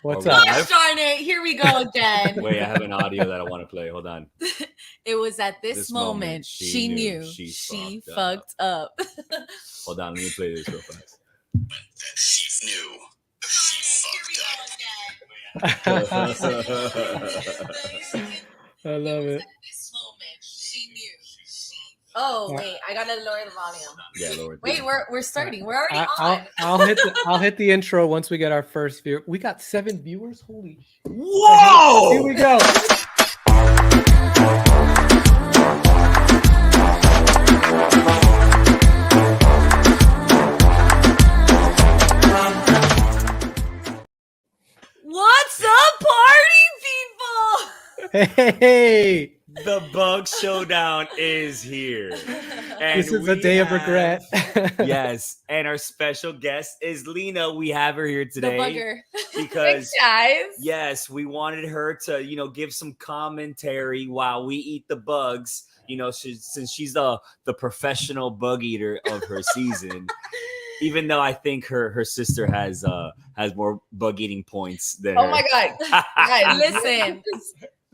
What's up? Gosh darn it. Here we go again. Wait, I have an audio that I want to play. Hold on. It was at this moment she knew she fucked up. Hold on, let me play this real fast. She knew she fucked up. I love it. Oh wait, I gotta lower the volume. Yeah, lower. Wait, we're starting. We're already on. I'll hit the intro once we get our first viewer. We got 7 viewers. Holy shit! Whoa! Here we go. What's up, party people? Hey! The Bug Showdown is here. And this is a day of regret. Yes. And our special guest is Lena. We have her here today. The bugger. Because, guys. yes, we wanted her to, give some commentary while we eat the bugs. Since she's the professional bug eater of her season. Even though I think her sister has more bug eating points than her. My God. Guys, listen.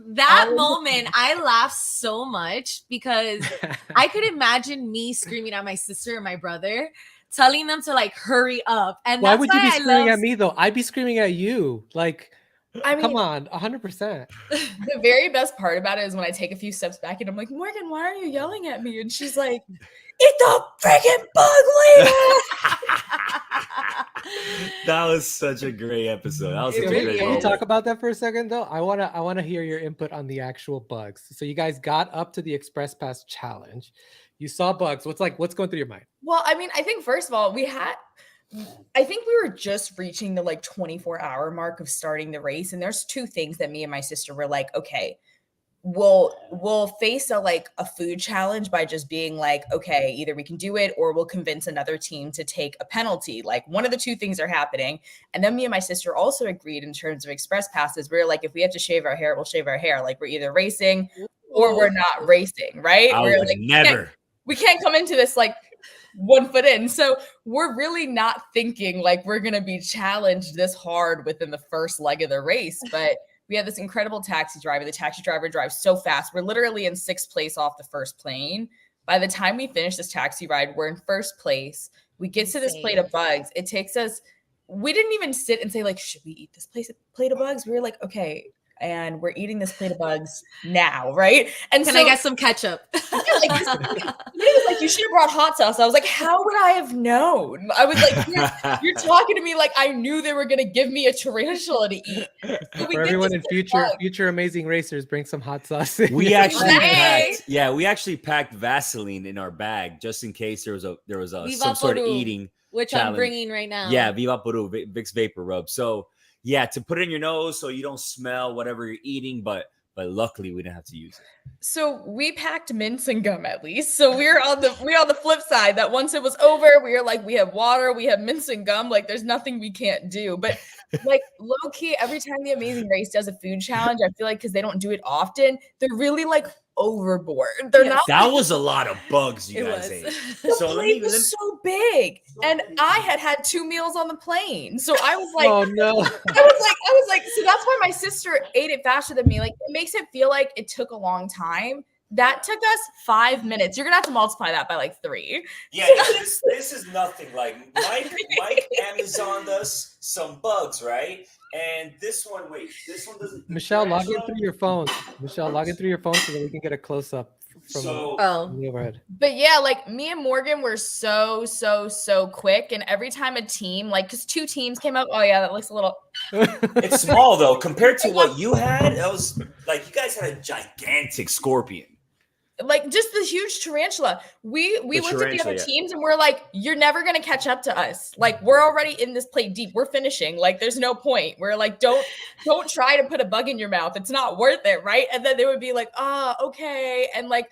That moment, I laughed so much because I could imagine me screaming at my sister and my brother, telling them to hurry up. And why would you be screaming at me though? I'd be screaming at you. Come on, 100%. The very best part about it is when I take a few steps back and I'm like, Morgan, why are you yelling at me? And she's like, it's a freaking bug, Lena. That was such a great episode. Can we talk about that for a second though? I wanna hear your input on the actual bugs. So you guys got up to the Express Pass challenge. You saw bugs. What's going through your mind? Well, I mean, I think first of all, I think we were just reaching the 24-hour mark of starting the race. And there's 2 things that me and my sister were like, okay, we'll face a food challenge by just being like, okay, either we can do it or we'll convince another team to take a penalty. One of the 2 things are happening. And then me and my sister also agreed in terms of Express Passes. We're like, if we have to shave our hair, we'll shave our hair. We're either racing or we're not racing, right? I we're would never. We can't come into this 1 foot in. So we're really not thinking we're going to be challenged this hard within the first leg of the race. But we have this incredible taxi driver. The taxi driver drives so fast. We're literally in 6th place off the first plane. By the time we finish this taxi ride, we're in 1st place. We get to this plate of bugs. It takes us, we didn't even sit and say should we eat this plate of bugs? We were like, okay. And we're eating this plate of bugs now, right? And Can I get some ketchup? It was you should have brought hot sauce. I was like, how would I have known? I was like, you're talking to me like I knew they were going to give me a tarantula to eat. So for everyone in future Amazing Racers, bring some hot sauce. We actually packed Vaseline in our bag just in case there was some sort of eating which challenge. I'm bringing right now. Yeah, Viva Peru, Vicks Vapor Rub. So yeah, to put it in your nose so you don't smell whatever you're eating, but luckily we didn't have to use it. So we packed mints and gum at least. So we're on the flip side that once it was over, we were like, we have water, we have mints and gum. There's nothing we can't do. But low key, every time the Amazing Race does a food challenge, I feel because they don't do it often, they're really overboard. They're not. That was a lot of bugs you guys ate. The plate was so big, and I had 2 meals on the plane. So I was like, oh no. I was like, so that's why my sister ate it faster than me. It makes it feel like it took a long time. That took us 5 minutes. You're gonna have to multiply that by 3. Yeah, this is nothing. Mike Amazoned us some bugs, right? And this one doesn't. Michelle, log in through your phone. Michelle, log in through your phone so that we can get a close up from the overhead. But yeah, me and Morgan were so quick, and every time a team, because 2 teams came out, oh yeah, that looks a little. It's small though compared to what you had. That was you guys had a gigantic scorpion. Just the huge tarantula. We looked at the other teams and we're like, you're never gonna catch up to us. We're already in this plate deep. We're finishing. There's no point. We're like, don't try to put a bug in your mouth. It's not worth it, right? And then they would be like, okay. And I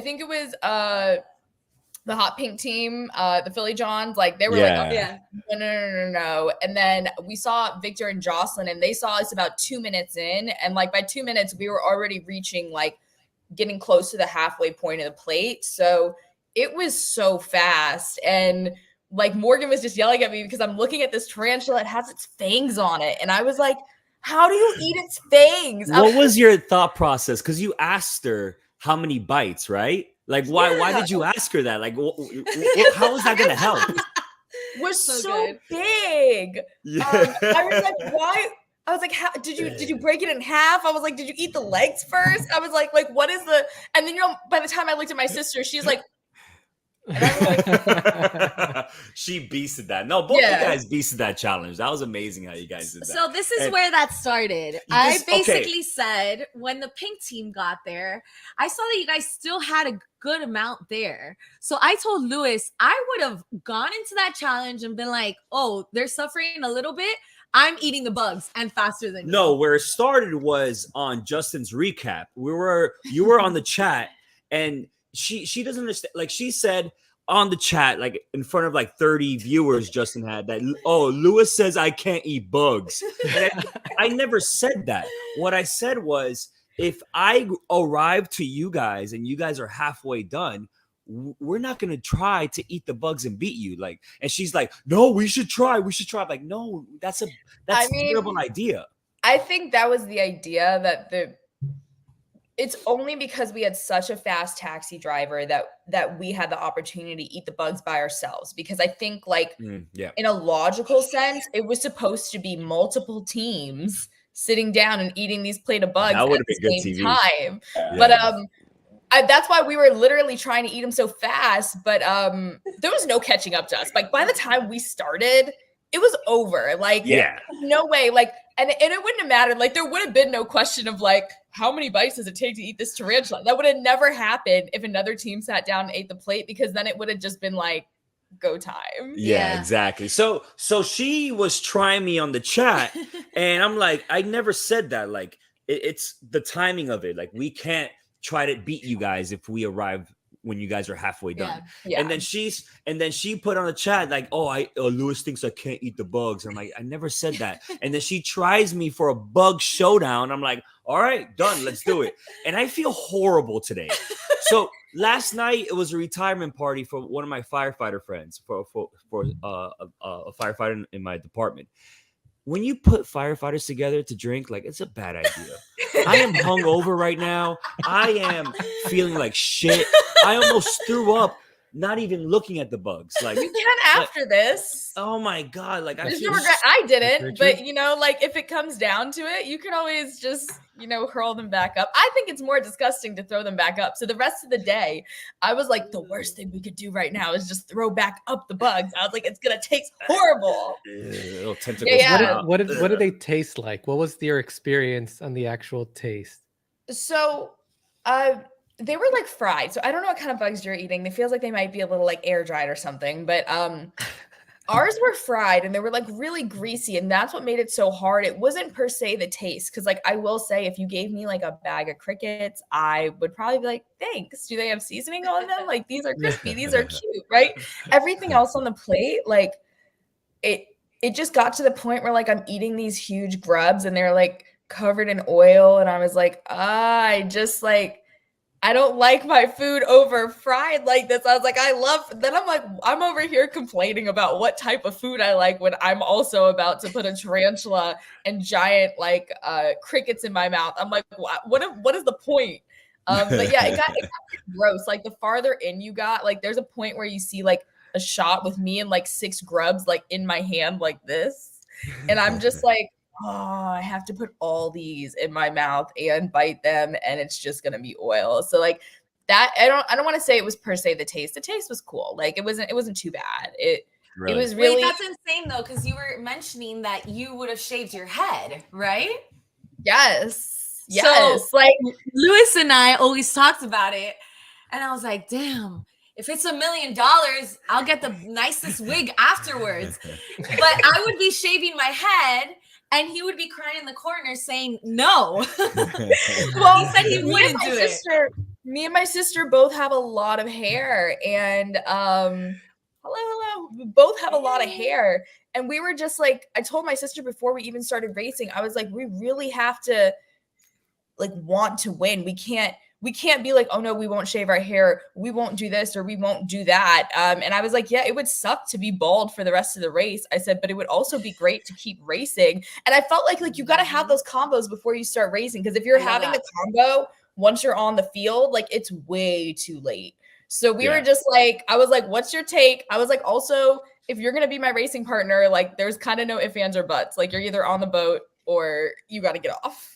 think it was the hot pink team, the Philly Johns, they were no. And then we saw Victor and Jocelyn, and they saw us about 2 minutes in, and by 2 minutes we were already reaching getting close to the halfway point of the plate. So it was so fast. And like Morgan was just yelling at me because I'm looking at this tarantula. It has its fangs on it. And I was like, how do you eat its fangs? What was your thought process? Because you asked her how many bites, right? Like, why did you ask her that? Like, how is that going to help? Was so good. big. Yeah. I was like, why? I was like, how did you break it in half? I was like, did you eat the legs first? I was like, what is the? And then by the time I looked at my sister, she's like, and I was like, she beasted that. No, both you guys beasted that challenge. That was amazing how you guys did that. So this is where that started. I basically said when the pink team got there, I saw that you guys still had a good amount there. So I told Lewis I would have gone into that challenge and been like, oh, they're suffering a little bit. I'm eating the bugs and faster than you. No, where it started was on Justin's recap. You were on the chat and she doesn't understand. Like she said on the chat, like in front of like 30 viewers, Justin had that. Oh, Lewis says I can't eat bugs. And I never said that. What I said was, if I arrive to you guys and you guys are halfway done, we're not going to try to eat the bugs and beat you. Like, and she's like, no, we should try. I'm like, no, that's a terrible idea. I think that was the idea that it's only because we had such a fast taxi driver that we had the opportunity to eat the bugs by ourselves. Because I think like in a logical sense, it was supposed to be multiple teams sitting down and eating these plate of bugs at the same time. Yeah. But that's why we were literally trying to eat them so fast. But there was no catching up to us. Like by the time we started, it was over. Like no way. Like and it wouldn't have mattered. Like there would have been no question of like, how many bites does it take to eat this tarantula? That would have never happened if another team sat down and ate the plate, because then it would have just been like go time. Yeah, exactly. So she was trying me on the chat and I'm like, I never said that. Like it's the timing of it. Like we can't try to beat you guys if we arrive when you guys are halfway done. Yeah. And then she put on the chat like, Lewis thinks I can't eat the bugs. I'm like, I never said that. And then she tries me for a bug showdown. I'm like, all right, done. Let's do it. And I feel horrible today. So last night it was a retirement party for one of my firefighter friends for a firefighter in my department. When you put firefighters together to drink, like it's a bad idea. I am hungover right now. I am feeling like shit. I almost threw up, not even looking at the bugs. Like you can after this. Oh my god! Like there's no regret. I didn't, but like if it comes down to it, you can always just hurl them back up. I think it's more disgusting to throw them back up. So the rest of the day, I was like, the worst thing we could do right now is just throw back up the bugs. I was like, it's gonna taste horrible. Little tentacles. What did they taste like? What was your experience on the actual taste? So, they were like fried. So I don't know what kind of bugs you're eating. It feels like they might be a little like air dried or something, but ours were fried and they were like really greasy, and that's what made it so hard. It wasn't per se the taste, because like I will say, if you gave me like a bag of crickets, I would probably be like, thanks. Do they have seasoning on them? Like these are crispy, these are cute, right? Everything else on the plate, like it just got to the point where like I'm eating these huge grubs and they're like covered in oil, and I was like, I don't like my food over fried like this. I was like, then I'm like, I'm over here complaining about what type of food I like when I'm also about to put a tarantula and giant like crickets in my mouth. I'm like, what is the point? But yeah, it got gross. Like the farther in you got, like there's a point where you see like a shot with me and like 6 grubs like in my hand like this. And I'm just like, I have to put all these in my mouth and bite them, and it's just gonna be oil. So like that, I don't want to say it was per se the taste. The taste was cool. Like it wasn't too bad. It was really. Wait, that's insane though, because you were mentioning that you would have shaved your head, right? Yes. So, like Lewis and I always talked about it, and I was like, damn. If it's $1 million, I'll get the nicest wig afterwards. But I would be shaving my head, and he would be crying in the corner saying no. Well, he said he wouldn't do it. Me and my sister both have a lot of hair, and hello. We both have a lot of hair, and we were just like, I told my sister before we even started racing, I was like, we really have to like want to win. we can't be like, oh no, we won't shave our hair, we won't do this or we won't do that. And I was like, yeah, it would suck to be bald for the rest of the race. I said, but it would also be great to keep racing. And I felt like you got to have those combos before you start racing, because if you're having the combo once you're on the field, like it's way too late. So we were just like, I was like, what's your take? I was like, also, if you're going to be my racing partner, like there's kind of no ifs, ands, or buts. Like you're either on the boat or you got to get off.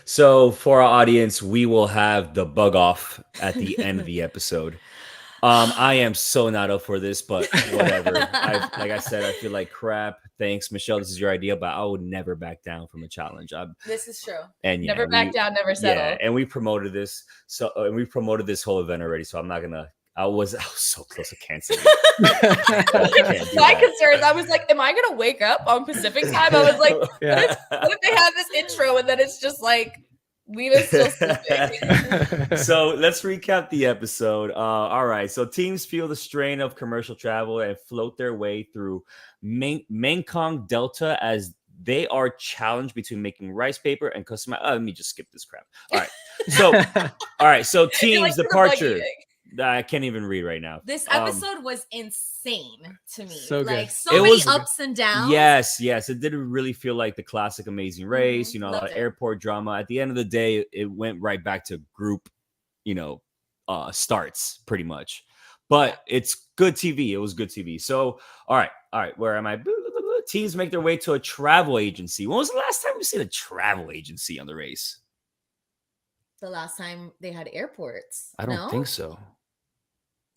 So for our audience, we will have the bug off at the end of the episode. I am so not up for this, but whatever. Like I said, I feel like crap. Thanks, Michelle. This is your idea, but I would never back down from a challenge. This is true. And never back down, never settle. Yeah, and we promoted this. And we promoted this whole event already. So I'm not gonna. I was so close to canceling. My concerns, I was like, am I gonna wake up on Pacific time? I was like, what if they have this intro and then it's just like Lena's still sleeping? So let's recap the episode. All right. So teams feel the strain of commercial travel and float their way through Mekong Delta as they are challenged between making rice paper and custom. Let me just skip this crap. All right. So teams departure. I can't even read right now. This episode was insane to me. So like good. so many ups and downs. Yes. It didn't really feel like the classic Amazing Race, a lot of airport drama. At the end of the day, it went right back to group, starts pretty much. But it's good TV. It was good TV. So, all right. Where am I? Teams make their way to a travel agency. When was the last time we seen a travel agency on the race? The last time they had airports. I don't think so.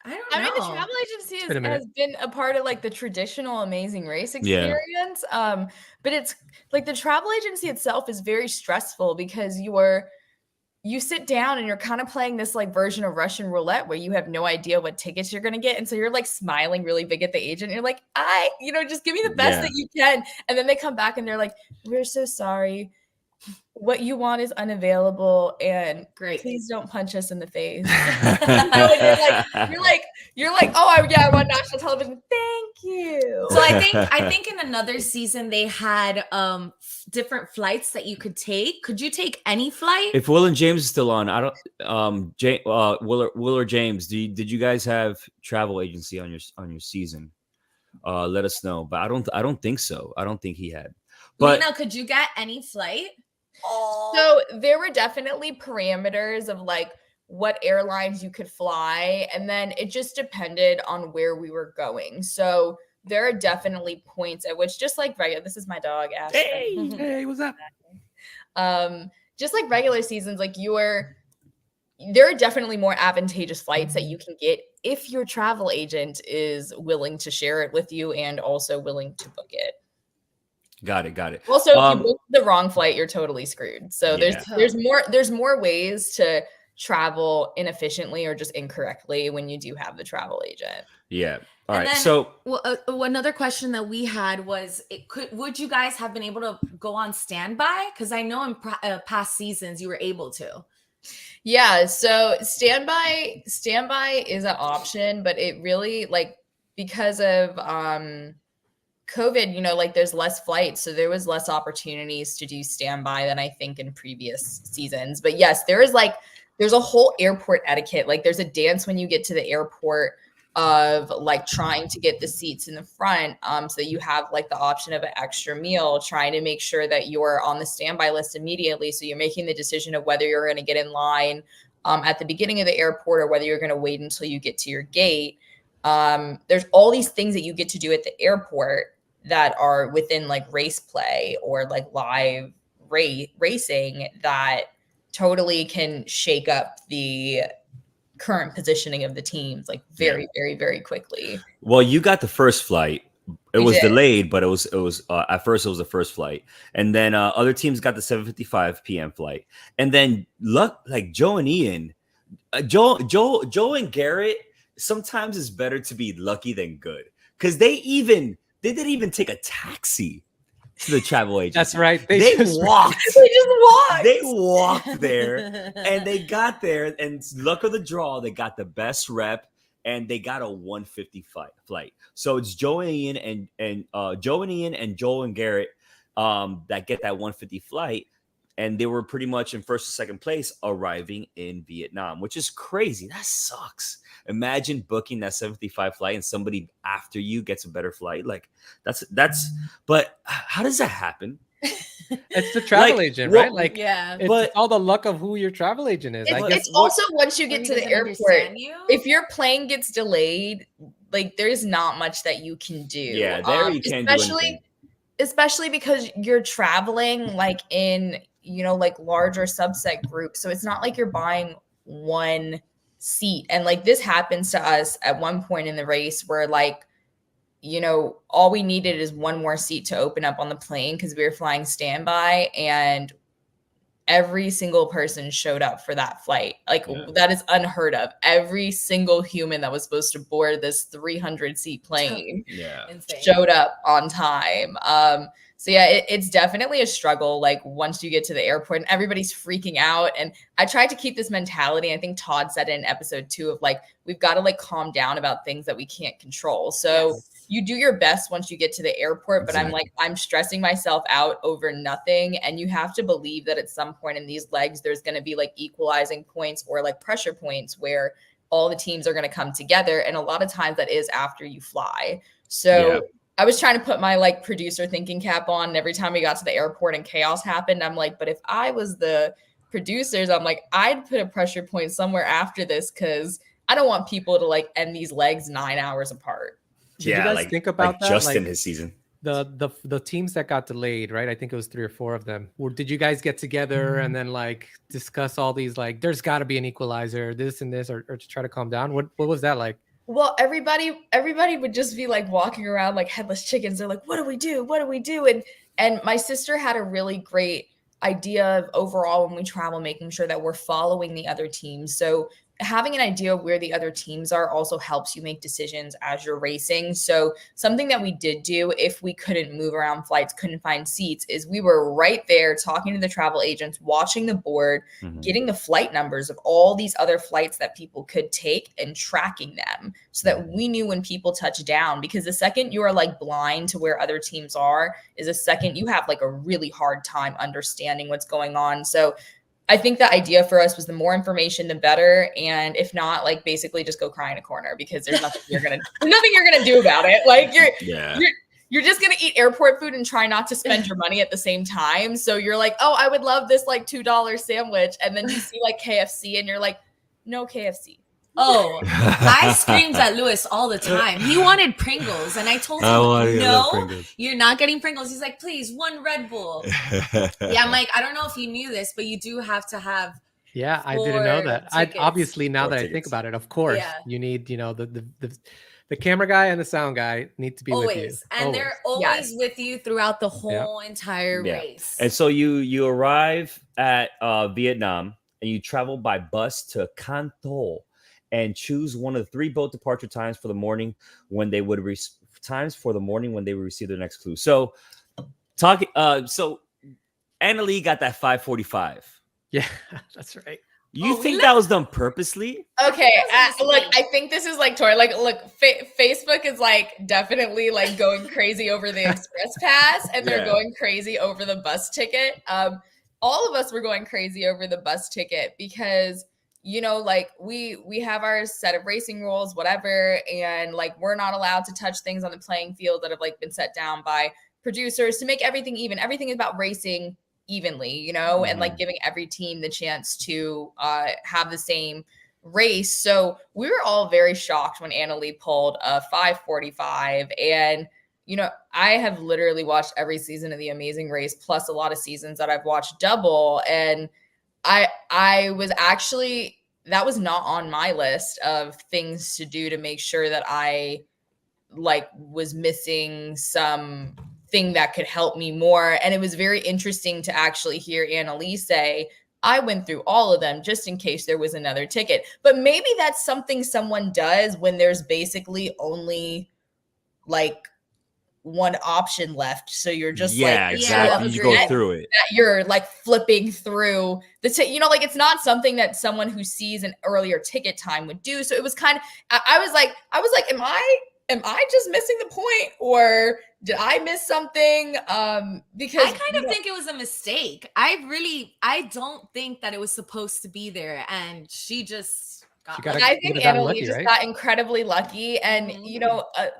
I don't know. I mean, the travel agency has been a part of like the traditional Amazing Race experience. But it's like the travel agency itself is very stressful because you sit down and you're kind of playing this like version of Russian roulette where you have no idea what tickets you're going to get. And so you're like smiling really big at the agent. And you're like, just give me the best that you can. And then they come back and they're like, we're so sorry. What you want is unavailable, and please don't punch us in the face. You're like, oh, I want national television. Thank you. So I think in another season they had different flights that you could take. Could you take any flight? If Will and James is still on, I don't. Will or James, did you guys have travel agency on your season? Let us know. But I don't think so. I don't think he had. But Lena, could you get any flight? So there were definitely parameters of like what airlines you could fly. And then it just depended on where we were going. So there are definitely points at which, just like regular, this is my dog, Ashley. Hey, what's up? Just like regular seasons, like there are definitely more advantageous flights that you can get if your travel agent is willing to share it with you and also willing to book it. Got it. Also, if you book the wrong flight, you're totally screwed. So there's more ways to travel inefficiently or just incorrectly when you do have the travel agent. Yeah. All right. Then, so another question that we had was, would you guys have been able to go on standby? Because I know in past seasons you were able to. Yeah. So standby is an option, but it really because of COVID, like there's less flights. So there was less opportunities to do standby than I think in previous seasons. But yes, there's a whole airport etiquette. Like there's a dance when you get to the airport of like trying to get the seats in the front so that you have like the option of an extra meal, trying to make sure that you're on the standby list immediately. So you're making the decision of whether you're going to get in line at the beginning of the airport or whether you're going to wait until you get to your gate. There's all these things that you get to do at the airport that are within like race play or like live racing that totally can shake up the current positioning of the teams like very, very, very quickly. Well, you got the first flight. It was delayed, but it was at first it was the first flight. And then other teams got the 7:55 p.m. flight. And then Joe and Ian, Joe and Garrett, sometimes it's better to be lucky than good. Because they didn't even take a taxi to the travel agency. That's right. They walked. They walked there, and they got there. And luck of the draw, they got the best rep, and they got a 1:50 flight. So it's Joe and Ian and Joel and Garrett that get that 1:50 flight. and they were pretty much in first or second place arriving in Vietnam, which is crazy. That sucks. Imagine booking that 75 flight and somebody after you gets a better flight. Like that's, but how does that happen? It's the travel agent, right? Like, yeah, it's all the luck of who your travel agent is. It's also once you get to the airport, if your plane gets delayed, like there's not much that you can do. Yeah, there you can't do anything. Especially because you're traveling like in, like larger subset groups. So it's not like you're buying one seat. And like this happens to us at one point in the race where like, all we needed is one more seat to open up on the plane because we were flying standby, and every single person showed up for that flight. Like that is unheard of. Every single human that was supposed to board this 300 seat plane showed up on time. So yeah, it's definitely a struggle. Like once you get to the airport and everybody's freaking out. And I tried to keep this mentality. I think Todd said it in episode 2 of like, we've got to like calm down about things that we can't control. So you do your best once you get to the airport, but I'm stressing myself out over nothing. And you have to believe that at some point in these legs, there's going to be like equalizing points or like pressure points where all the teams are going to come together. And a lot of times that is after you fly. So I was trying to put my like producer thinking cap on, and every time we got to the airport and chaos happened, I'm like, but if I was the producers, I'm like, I'd put a pressure point somewhere after this because I don't want people to like end these legs 9 hours apart. Did you guys think about that? Just in his season. The teams that got delayed, right? I think it was 3 or 4 of them. Or did you guys get together and then like discuss all these like there's got to be an equalizer, this and this, or to try to calm down? What was that like? Well, everybody would just be like walking around like headless chickens. They're like, what do we do? What do we do? And my sister had a really great idea of overall when we travel, making sure that we're following the other teams. So having an idea of where the other teams are also helps you make decisions as you're racing. So something that we did do if we couldn't move around flights, couldn't find seats, is we were right there talking to the travel agents, watching the board, getting the flight numbers of all these other flights that people could take and tracking them so that we knew when people touch down. Because the second you are like blind to where other teams are is the second you have like a really hard time understanding what's going on. So I think the idea for us was the more information, the better. And if not, like basically just go cry in a corner because there's nothing you're gonna do about it. Like you're just gonna eat airport food and try not to spend your money at the same time. So you're like, oh, I would love this like $2 sandwich, and then you see like KFC, and you're like, no KFC. Oh, I screamed at Lewis all the time. He wanted Pringles, and I told him, no, you're not getting Pringles. He's like, please, one Red Bull. Yeah, I'm like, I don't know if you knew this, but you do have to have. Yeah, I didn't know that. I obviously now that I think about it, of course, you need, the camera guy and the sound guy need to be with you. And they're always with you throughout the whole entire race. And so you arrive at Vietnam and you travel by bus to Can Tho and choose one of the 3 boat departure times for the morning when they would receive their next clue. So so Annalie got that 5:45. Yeah, that's right. You think that was done purposely? Okay, look, I think this is like Tori. Like, look, Facebook is like definitely like going crazy over the express pass, and they're going crazy over the bus ticket. All of us were going crazy over the bus ticket because like we have our set of racing rules, whatever, and like we're not allowed to touch things on the playing field that have like been set down by producers to make everything even. Everything is about racing evenly, and like giving every team the chance to have the same race. So we were all very shocked when Annalie pulled a 5:45, and I have literally watched every season of The Amazing Race plus a lot of seasons that I've watched double, and I was actually, that was not on my list of things to do to make sure that I like was missing some thing that could help me more. And it was very interesting to actually hear Annalie say, I went through all of them just in case there was another ticket. But maybe that's something someone does when there's basically only like one option left. So you're just exactly. You go through it. You're like flipping through the like it's not something that someone who sees an earlier ticket time would do. So it was kind of I was like, am I am I just missing the point, or did I miss something? Because I kind of think it was a mistake. I don't think that it was supposed to be there, and she just got I think Annalie just got incredibly lucky, and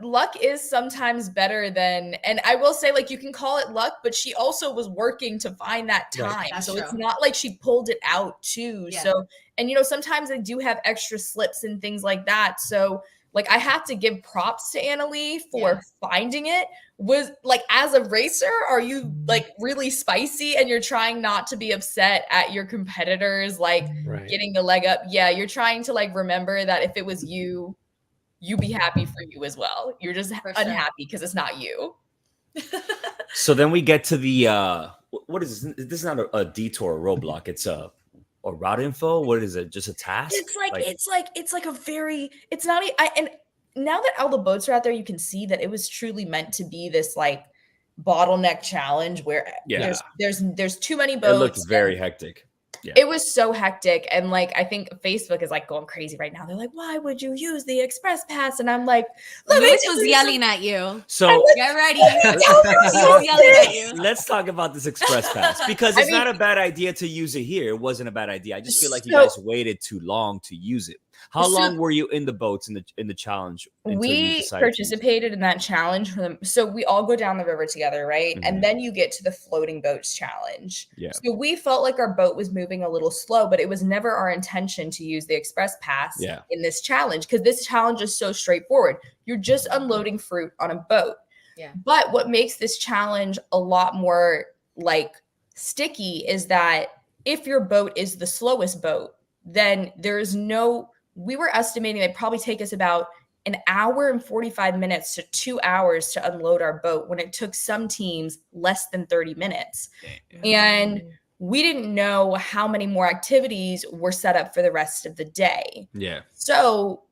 luck is sometimes better than. And I will say, like, you can call it luck, but she also was working to find that time, That's so true. it's not like she pulled it out too. Yeah. So, and sometimes I do have extra slips and things like that. So, like, I have to give props to Annalie for finding it. Was like, as a racer, are you like really spicy and you're trying not to be upset at your competitors, like getting the leg up? Yeah, you're trying to like remember that if it was you, you'd be happy for you as well. You're just unhappy because it's not you. So then we get to the what is this? This is not a detour roadblock. It's a route info. What is it? Just a task? It's like a very. It's not. And now that all the boats are out there, you can see that it was truly meant to be this like bottleneck challenge where there's too many boats. It looked very hectic. Yeah. It was so hectic. And like, I think Facebook is like going crazy right now. They're like, why would you use the express pass? And I'm like, Luis was yelling at you. So get ready. Yelling at you. Let's talk about this express pass, because it's not a bad idea to use it here. It wasn't a bad idea. I just feel like you guys waited too long to use it. How long were you in the boats in the challenge? We participated in that challenge for them. So we all go down the river together, right? And then you get to the floating boats challenge. Yeah. So we felt like our boat was moving a little slow, but it was never our intention to use the express pass in this challenge, because this challenge is so straightforward. You're just unloading fruit on a boat. Yeah. But what makes this challenge a lot more like sticky is that if your boat is the slowest boat, then there's no. We were estimating they'd probably take us about an hour and 45 minutes to 2 hours to unload our boat, when it took some teams less than 30 minutes. And we didn't know how many more activities were set up for the rest of the day. Yeah. So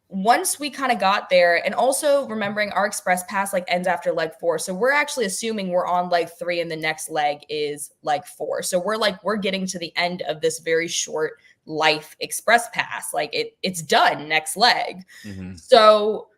once we kind of got there, and also remembering our express pass like ends after leg 4. So we're actually assuming we're on leg 3 and the next leg is leg 4. So we're getting to the end of this very short life express pass. Like it's done, next leg. So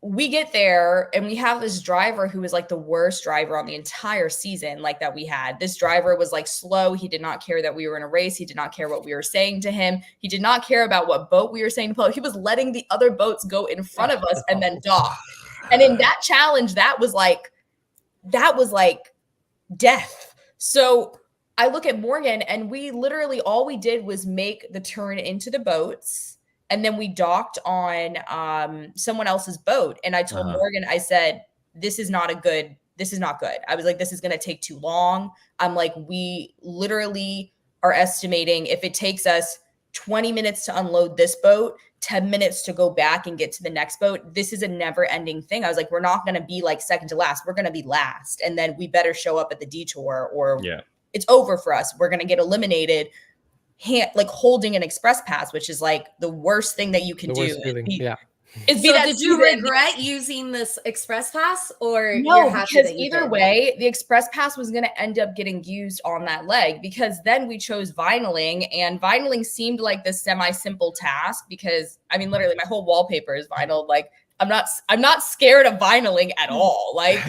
we get there and we have this driver who was like the worst driver on the entire season, like that we had. This driver was like slow. He did not care that we were in a race. He did not care what we were saying to him. He did not care about what boat we were saying to pull. He was letting the other boats go in front of us and then dock. And in that challenge, that was like death. So I look at Morgan, and we literally, all we did was make the turn into the boats, and then we docked on someone else's boat. And I told Morgan, I said, this is not good. I was like, this is going to take too long. I'm like, we literally are estimating if it takes us 20 minutes to unload this boat, 10 minutes to go back and get to the next boat, this is a never ending thing. I was like, we're not going to be like second to last. We're going to be last. And then we better show up at the detour, or it's over for us. We're going to get eliminated, like holding an express pass, which is like the worst thing that you can do. Did you regret using this express pass, or no? Because either way, the express pass was going to end up getting used on that leg, because then we chose vinyling, and vinyling seemed like this semi-simple task, because I mean, literally my whole wallpaper is vinyl. Like I'm not scared of vinyling at all. Like,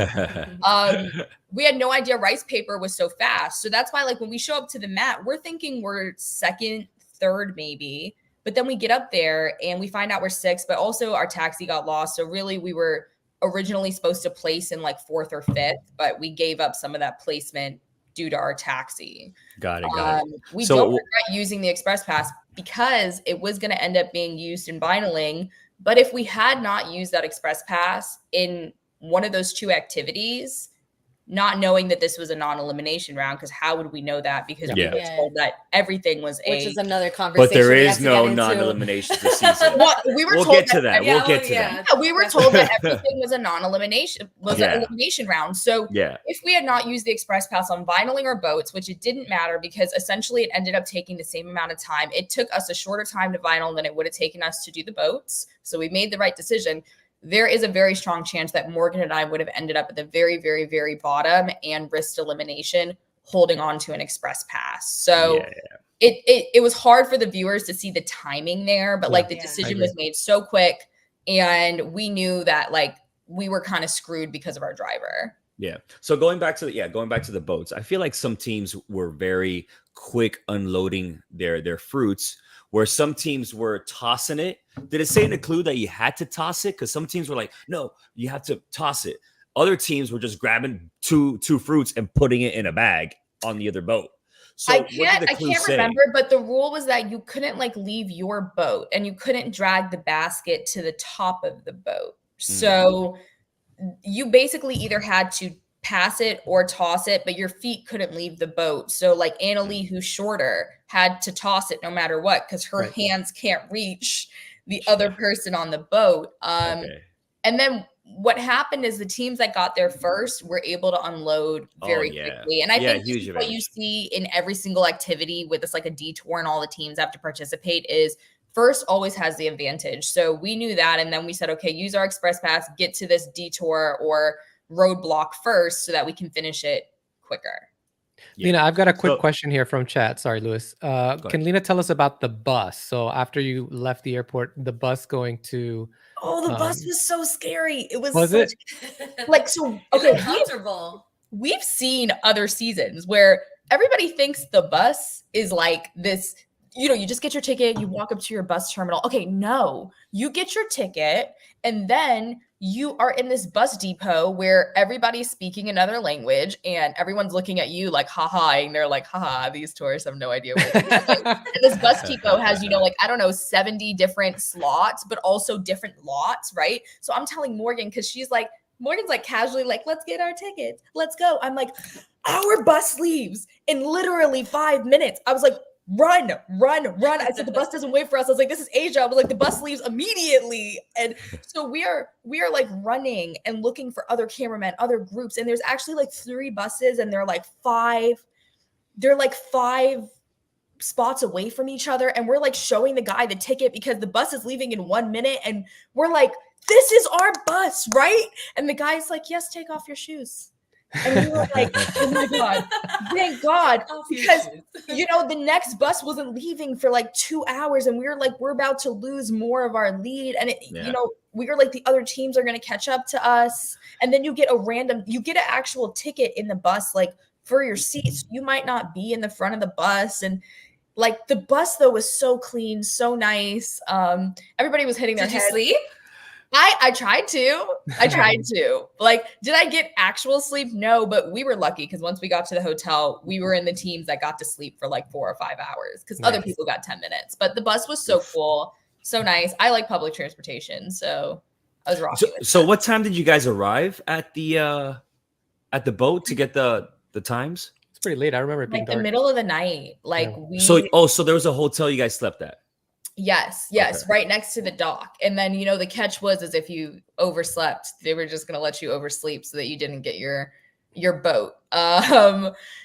we had no idea rice paper was so fast. So that's why, like, when we show up to the mat, we're thinking we're second, third, maybe. But then we get up there and we find out we're 6th, but also our taxi got lost. So really we were originally supposed to place in like 4th or 5th, but we gave up some of that placement due to our taxi. Got it. We don't regret using the express pass, because it was going to end up being used in vinyling. But if we had not used that express pass in one of those 2 activities, not knowing that this was a non-elimination round, because how would we know that? Because we were told that everything was which is another conversation. But there is no non-elimination this season. We'll get to that. We'll get to that. Yeah, we were told that everything was a non-elimination, an elimination round. So if we had not used the express pass on vinyling or boats, which it didn't matter, because essentially it ended up taking the same amount of time. It took us a shorter time to vinyl than it would have taken us to do the boats. So we made the right decision. There is a very strong chance that Morgan and I would have ended up at the very, very, very bottom and risked elimination holding on to an express pass. So it was hard for the viewers to see the timing there, but like the decision was made so quick. and we knew that like we were kind of screwed because of our driver. Yeah. So going back to the boats, I feel like some teams were very quick unloading their fruits, where some teams were tossing it. Did it say in the clue that you had to toss it? Because some teams were like, no, you have to toss it. Other teams were just grabbing two fruits and putting it in a bag on the other boat. So I can't remember, but the rule was that you couldn't like leave your boat and you couldn't drag the basket to the top of the boat. So you basically either had to pass it or toss it, but your feet couldn't leave the boat. So like Annalie, who's shorter, had to toss it no matter what, because her hands can't reach the other person on the boat. And then what happened is the teams that got there first were able to unload very quickly. And I think this is what you see in every single activity with this, like a detour and all the teams have to participate, is first always has the advantage. So we knew that. And then we said, okay, use our express pass, get to this detour or roadblock first so that we can finish it quicker. Lena, I've got a quick question here from chat. Sorry, Louis. Can Lena tell us about the bus? So after you left the airport, the bus going to... Oh, the bus was so scary. It was it? Like, so, okay. Comfortable. We've seen other seasons where everybody thinks the bus is like this, you know, you just get your ticket, you walk up to your bus terminal. Okay, no, you get your ticket and then you are in this bus depot where everybody's speaking another language and everyone's looking at you like, haha, and they're like, haha, these tourists have no idea what they're doing. And this bus depot has, you know, like, I don't know, 70 different slots, but also different lots, right? So I'm telling Morgan, because Morgan's like casually like, let's get our tickets. Let's go. I'm like, our bus leaves in literally 5 minutes. I was like, run. I said, the bus doesn't wait for us. I was like, this is Asia. I was like, the bus leaves immediately. And so we are like running and looking for other cameramen, other groups. And there's actually like 3 buses and they're like five spots away from each other. And we're like showing the guy the ticket because the bus is leaving in 1 minute. And we're like, this is our bus, right? And the guy's like, yes, take off your shoes. And we were like, oh my God, thank God. Because, you know, the next bus wasn't leaving for like 2 hours. And we were like, we're about to lose more of our lead. And, you know, we were like, the other teams are going to catch up to us. And then you get an actual ticket in the bus, like for your seats. You might not be in the front of the bus. And like the bus, though, was so clean, so nice. Everybody was hitting their head. Did you sleep? I tried to. Like, did I get actual sleep? No, but we were lucky because once we got to the hotel, we were in the teams that got to sleep for like 4 or 5 hours because other people got 10 minutes. But the bus was so cool, so nice. I like public transportation, so I was rocking. So what time did you guys arrive at the boat to get the times? It's pretty late. I remember it being like the middle of the night. Like so there was a hotel you guys slept at. Yes, okay. Right next to the dock. And then, you know, the catch was is if you overslept, they were just going to let you oversleep so that you didn't get your boat.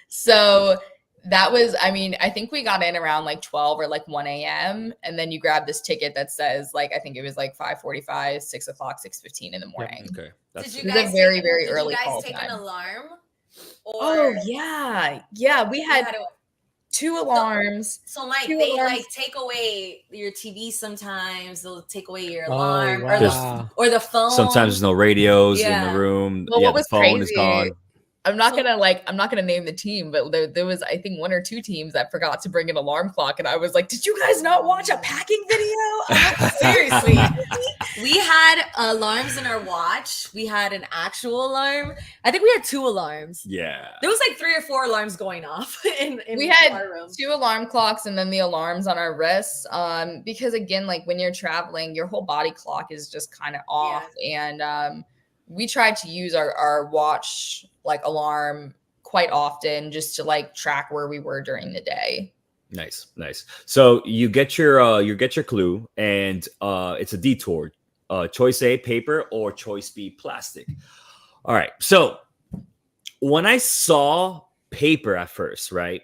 So that was, I mean, I think we got in around like 12 or like 1 a.m. And then you grab this ticket that says like, I think it was like 5:45, 6 o'clock, 6:15 in the morning. Okay. Did you guys very, very early call time. Did you guys take an alarm? Or yeah. We had 2 alarms. So like they like take away your TV sometimes. They'll take away your alarm or the phone. Sometimes there's no radios in the room. Well, what was the phone crazy, is gone. I'm not gonna name the team, but there was I think 1 or 2 teams that forgot to bring an alarm clock, and I was like, "Did you guys not watch a packing video?" Seriously, we had alarms in our watch. We had an actual alarm. I think we had 2 alarms. Yeah, there was like 3 or 4 alarms going off. We had 2 alarm clocks, and then the alarms on our wrists. Because again, like when you're traveling, your whole body clock is just kind of off, and we tried to use our watch like alarm quite often just to like track where we were during the day. Nice. So you get your clue, and it's a detour. Choice A, paper, or choice B, plastic. All right. So when I saw paper at first, right,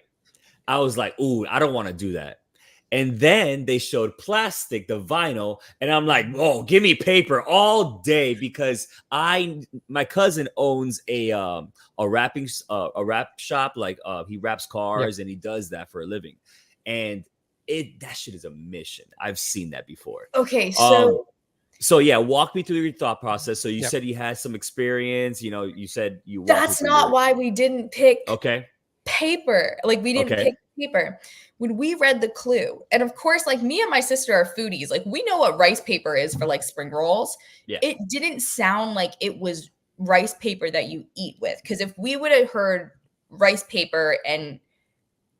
I was like, "Ooh, I don't want to do that." And then they showed plastic, the vinyl, and I'm like, "Oh, give me paper all day," because my cousin owns a wrap shop, like he wraps cars and he does that for a living, and that shit is a mission. I've seen that before. Okay, so So yeah, walk me through your thought process. So you Yep. said you had some experience. You know, you said you. That's not why we didn't pick Okay. paper. Like we didn't pick paper. When we read the clue, and of course, like me and my sister are foodies. Like we know what rice paper is for like spring rolls. Yeah. It didn't sound like it was rice paper that you eat with. Because if we would have heard rice paper, and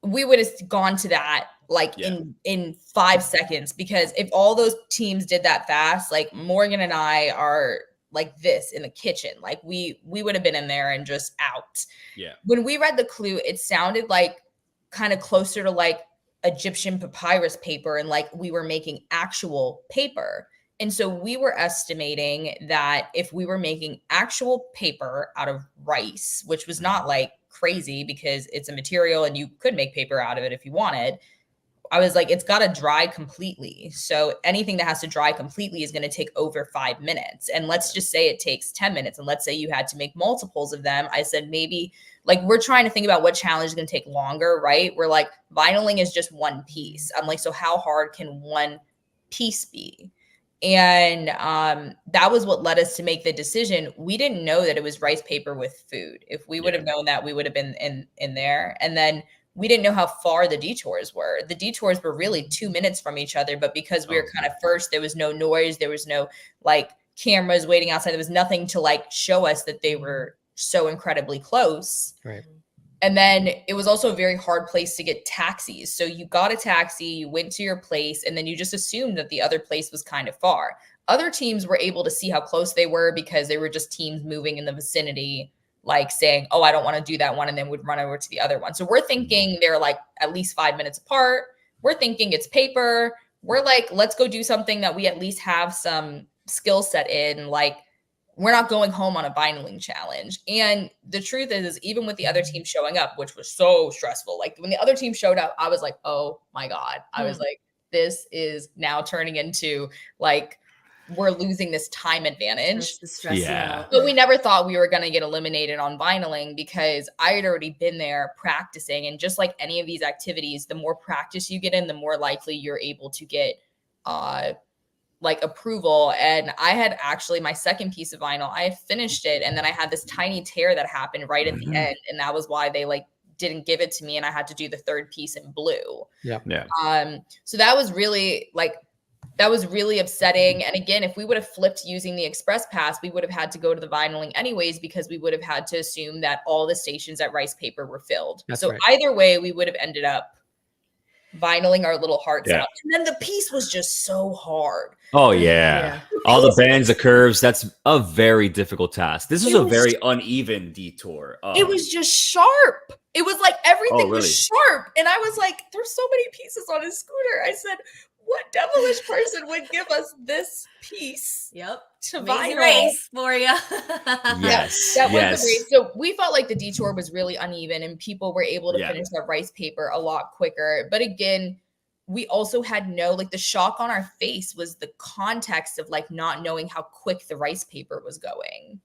we would have gone to that like in 5 seconds, because if all those teams did that fast, like Morgan and I are like this in the kitchen, like we would have been in there and just out. Yeah. When we read the clue, it sounded like kind of closer to like Egyptian papyrus paper, and like we were making actual paper. And so we were estimating that if we were making actual paper out of rice, which was not like crazy because it's a material and you could make paper out of it if you wanted, I was like, it's got to dry completely. So anything that has to dry completely is going to take over 5 minutes. And let's just say it takes 10 minutes. And let's say you had to make multiples of them. I said, maybe like we're trying to think about what challenge is going to take longer, right? We're like, vinyling is just one piece. I'm like, so how hard can one piece be? And that was what led us to make the decision. We didn't know that it was rice paper with food. If we would have known that, we would have been in there. And then we didn't know how far the detours were. The detours were really 2 minutes from each other, but because we were kind of first, there was no noise. There was no like cameras waiting outside. There was nothing to like show us that they were so incredibly close. Right. And then it was also a very hard place to get taxis. So you got a taxi, you went to your place, and then you just assumed that the other place was kind of far. Other teams were able to see how close they were because they were just teams moving in the vicinity, like saying, oh, I don't want to do that one, and then would run over to the other one. So we're thinking they're like at least 5 minutes apart. We're thinking it's paper. We're like, let's go do something that we at least have some skill set in. Like, we're not going home on a vinyling challenge. And the truth is even with the other team showing up, which was so stressful, like when the other team showed up, I was like, oh my God. I was like, this is now turning into like, we're losing this time advantage. Yeah. But we never thought we were going to get eliminated on vinyling because I had already been there practicing. And just like any of these activities, the more practice you get in, the more likely you're able to get like approval. And I had actually my second piece of vinyl, I had finished it. And then I had this tiny tear that happened right at the end. And that was why they like didn't give it to me. And I had to do the third piece in blue. Yeah. So that was really like, that was really upsetting. And again, if we would have flipped using the express pass, we would have had to go to the vinyling anyways, because we would have had to assume that all the stations at rice paper were filled. That's so right. Either way, we would have ended up vinyling our little hearts out. And then the piece was just so hard. Oh yeah. All the bands, the curves, that's a very difficult task. This is a very uneven detour. It was just sharp. It was like everything was sharp. And I was like, there's so many pieces on a scooter. I said, what devilish person would give us this piece? To Amazing vinyl race for you. Yes. That was the race. So we felt like the detour was really uneven and people were able to finish that rice paper a lot quicker. But again, we also had the shock on our face was the context of like not knowing how quick the rice paper was going.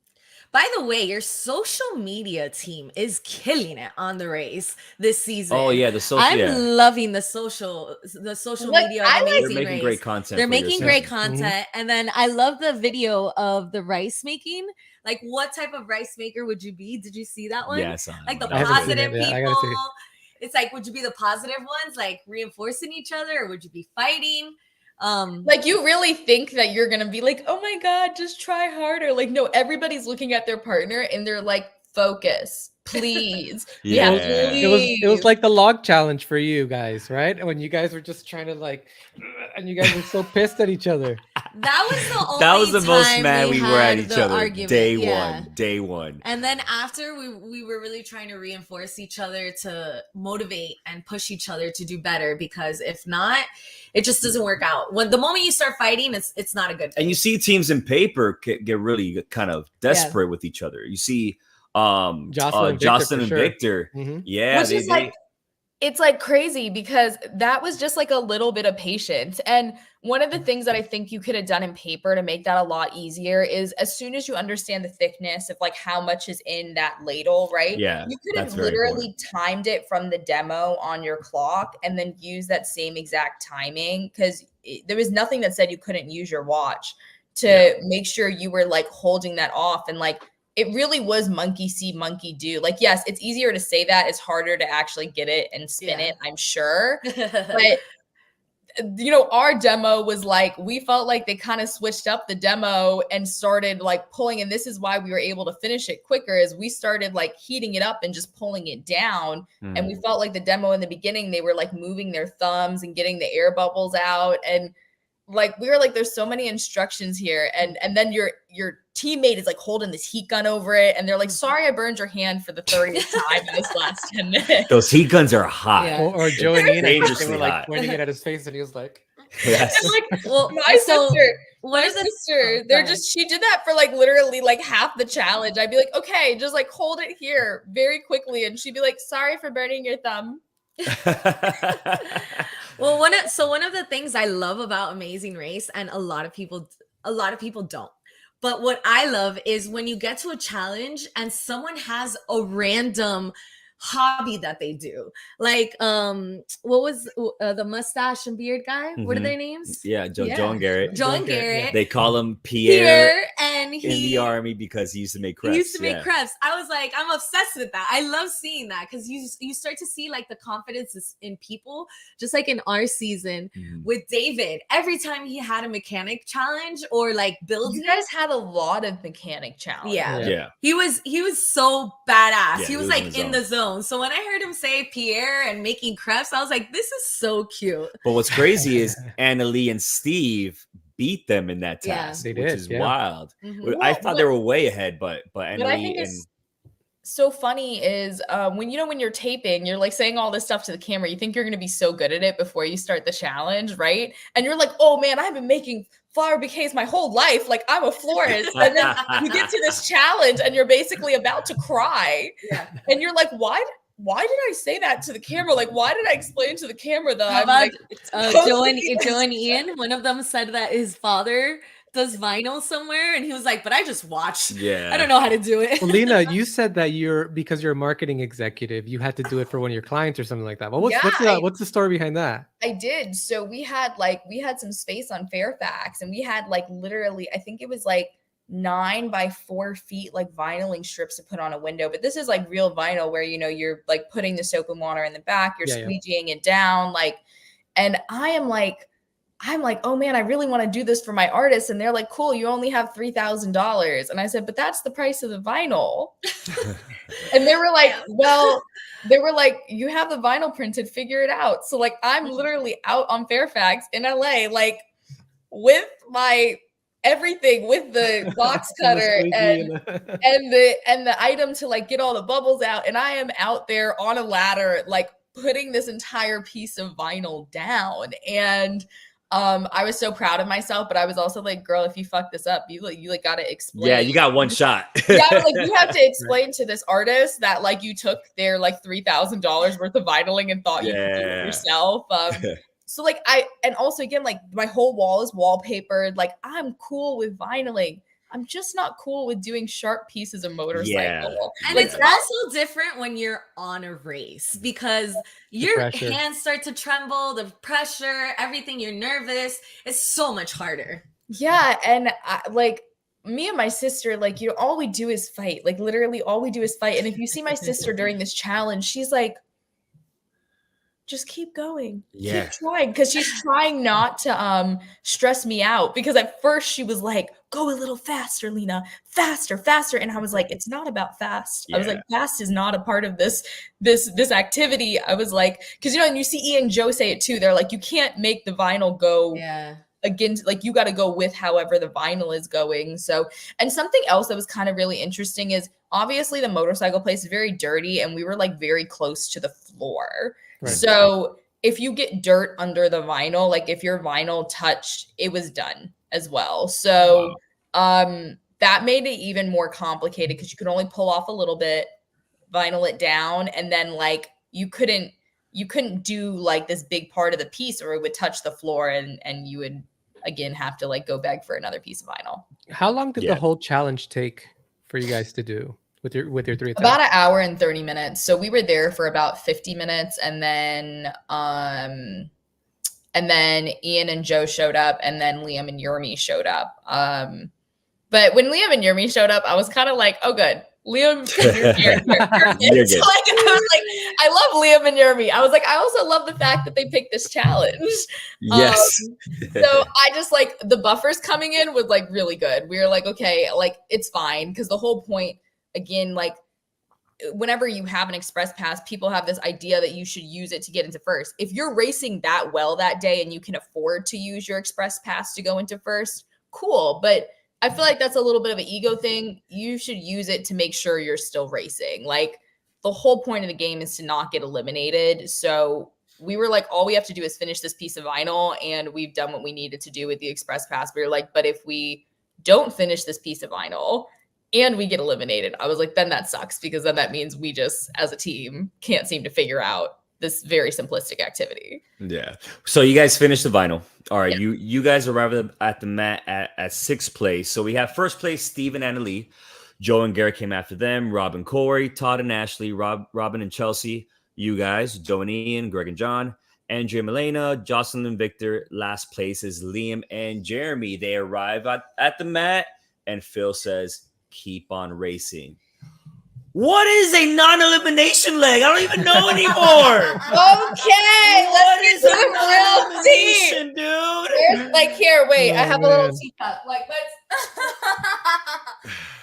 By the way, your social media team is killing it on the race this season. Oh yeah, I'm loving the social media. They're making great content. They're making great content, and then I love the video of the rice making. Like, what type of rice maker would you be? Did you see that one? Yes, like the positive people. It's like, would you be the positive ones, like reinforcing each other, or would you be fighting? Like you really think that you're gonna be like, oh my God, just try harder. Like, no, everybody's looking at their partner and they're like, focus, please. It was like the log challenge for you guys, right? When you guys were just trying to like, and you guys were so pissed at each other. That was the only that was the most mad we were at each other. Argument. Day one. And then after we were really trying to reinforce each other to motivate and push each other to do better, because if not, it just doesn't work out. When the moment you start fighting, it's not a good thing. And you see teams in paper get really kind of desperate with each other. You see Jocelyn and Victor. Mm-hmm. Yeah. Which is like, it's like crazy because that was just like a little bit of patience. And one of the things that I think you could have done in paper to make that a lot easier is as soon as you understand the thickness of like how much is in that ladle, right? Yeah. You could have literally timed it from the demo on your clock and then use that same exact timing, because there was nothing that said you couldn't use your watch to make sure you were like holding that off. And like, it really was monkey see, monkey do. Like, yes, it's easier to say that. It's harder to actually get it and spin it, I'm sure. But you know, our demo was like, we felt like they kind of switched up the demo and started like pulling. And this is why we were able to finish it quicker, is we started like heating it up and just pulling it down. And we felt like the demo in the beginning, they were like moving their thumbs and getting the air bubbles out. And like, we were like, there's so many instructions here. And then your teammate is like holding this heat gun over it. And they're like, sorry, I burned your hand for the 30th time in this last 10 minutes. Those heat guns are hot. Yeah. Or Joe and Ian, I think they were like hot. pointing it at his face, and he was like, Yes. And like, Well, my so sister, she did that for like literally like half the challenge. I'd be like, okay, just like hold it here very quickly. And she'd be like, sorry for burning your thumb. Well, one of the things I love about Amazing Race, and a lot of people don't, but what I love is when you get to a challenge and someone has a random hobby that they do. Like, what was the mustache and beard guy? What are their names? Yeah, Joe and Garrett. Joe and Garrett. They call him Pierre and in the army because he used to make crepes. He used to make crepes. I was like, I'm obsessed with that. I love seeing that because you start to see like the confidence in people, just like in our season with David. Every time he had a mechanic challenge or like building, You guys had a lot of mechanic challenges. yeah. He was so badass. Yeah, he was like in the zone. So when I heard him say Pierre and making crepes, I was like, this is so cute. But what's crazy is Annalie and Steve beat them in that task, They which did, is yeah. wild. Well, I thought they were way ahead, but What I Annalie think and is so funny is when you're taping, you're like saying all this stuff to the camera. You think you're going to be so good at it before you start the challenge, right? And you're like, oh man, I've been making flower bouquets my whole life. Like, I'm a florist. And then you get to this challenge and you're basically about to cry. Yeah. And you're like, why did I say that to the camera? Like, why did I explain to the camera that How I'm about like, Joe and Ian? One of them said that his father does vinyl somewhere, and he was like, "But I just watch. yeah, I don't know how to do it." well, Lena, you said that because you're a marketing executive, you had to do it for one of your clients or something like that. Well, what's the story behind that? I did. So we had some space on Fairfax, and we had like literally, I think it was like 9 by 4 feet like vinyling strips to put on a window. But this is like real vinyl where, you know, you're like putting the soap and water in the back, you're squeegeeing it down, like, and I'm like, oh man, I really want to do this for my artists. And they're like, cool, you only have $3,000. And I said, but that's the price of the vinyl. And they were like, you have the vinyl printed, figure it out. So like, I'm literally out on Fairfax in LA, like with my everything, with the box cutter and the item to like get all the bubbles out. And I am out there on a ladder, like putting this entire piece of vinyl down. And I was so proud of myself, but I was also like, girl, if you fuck this up, you like got to explain. Yeah, you got one shot. Yeah, like you have to explain to this artist that like you took their like $3,000 worth of vinyling and thought you could do it yourself. So like and also again, like my whole wall is wallpapered. Like I'm cool with vinyling. I'm just not cool with doing sharp pieces of motorcycle. Yeah. And like, it's also different when you're on a race because your hands start to tremble, the pressure, everything, you're nervous. It's so much harder. Yeah. And like me and my sister, like, you know, all we do is fight. Like literally all we do is fight. And if you see my sister during this challenge, she's like, just keep going. Keep trying. Because she's trying not to stress me out. Because at first she was like, go a little faster, Lena. Faster, faster. And I was like, it's not about fast. I was like, fast is not a part of this activity. I was like, because you know, and you see Ian and Joe say it too. They're like, you can't make the vinyl go against, like you got to go with however the vinyl is going. So, and something else that was kind of really interesting is obviously the motorcycle place is very dirty and we were like very close to the floor. Right. So if you get dirt under the vinyl, like if your vinyl touched, it was done as well. So that made it even more complicated because you could only pull off a little bit, vinyl it down, and then like you couldn't do like this big part of the piece or it would touch the floor and you would again have to like go beg for another piece of vinyl. How long did the whole challenge take for you guys to do? With your 3 attempts? About an hour and 30 minutes. So we were there for about 50 minutes and then And then Ian and Joe showed up, and then Liam and Yermi showed up. But when Liam and Yermi showed up, I was kind of like, oh, good. Liam, you're here. You're good. Like, I was like, I love Liam and Yermi. I was like, I also love the fact that they picked this challenge. Yes. So I just like the buffers coming in was like really good. We were like, okay, like it's fine. Because the whole point, again, like whenever you have an express pass, people have this idea that you should use it to get into first. If you're racing that well that day and you can afford to use your express pass to go into first, cool. But I feel like that's a little bit of an ego thing. You should use it to make sure you're still racing. Like the whole point of the game is to not get eliminated. So we were like, all we have to do is finish this piece of vinyl, and we've done what we needed to do with the express pass. We were like, but if we don't finish this piece of vinyl and we get eliminated, I was like, then that sucks, because then that means we just, as a team, can't seem to figure out this very simplistic activity. Yeah. So you guys finished the vinyl. All right. Yeah. You guys arrived at the mat at sixth place. So we have first place, Steve and Annalie. Joe and Garrett came after them. Rob and Corey, Todd and Ashley, Robin and Chelsea. You guys, Joe and Ian, Greg and John, Andrea and Milena, Jocelyn and Victor. Last place is Liam and Jeremy. They arrive at the mat, and Phil says, keep on racing. What is a non-elimination leg? I don't even know anymore. Okay, let's get to the real tea, dude. There's, like, here, wait, I have a little teacup. Like,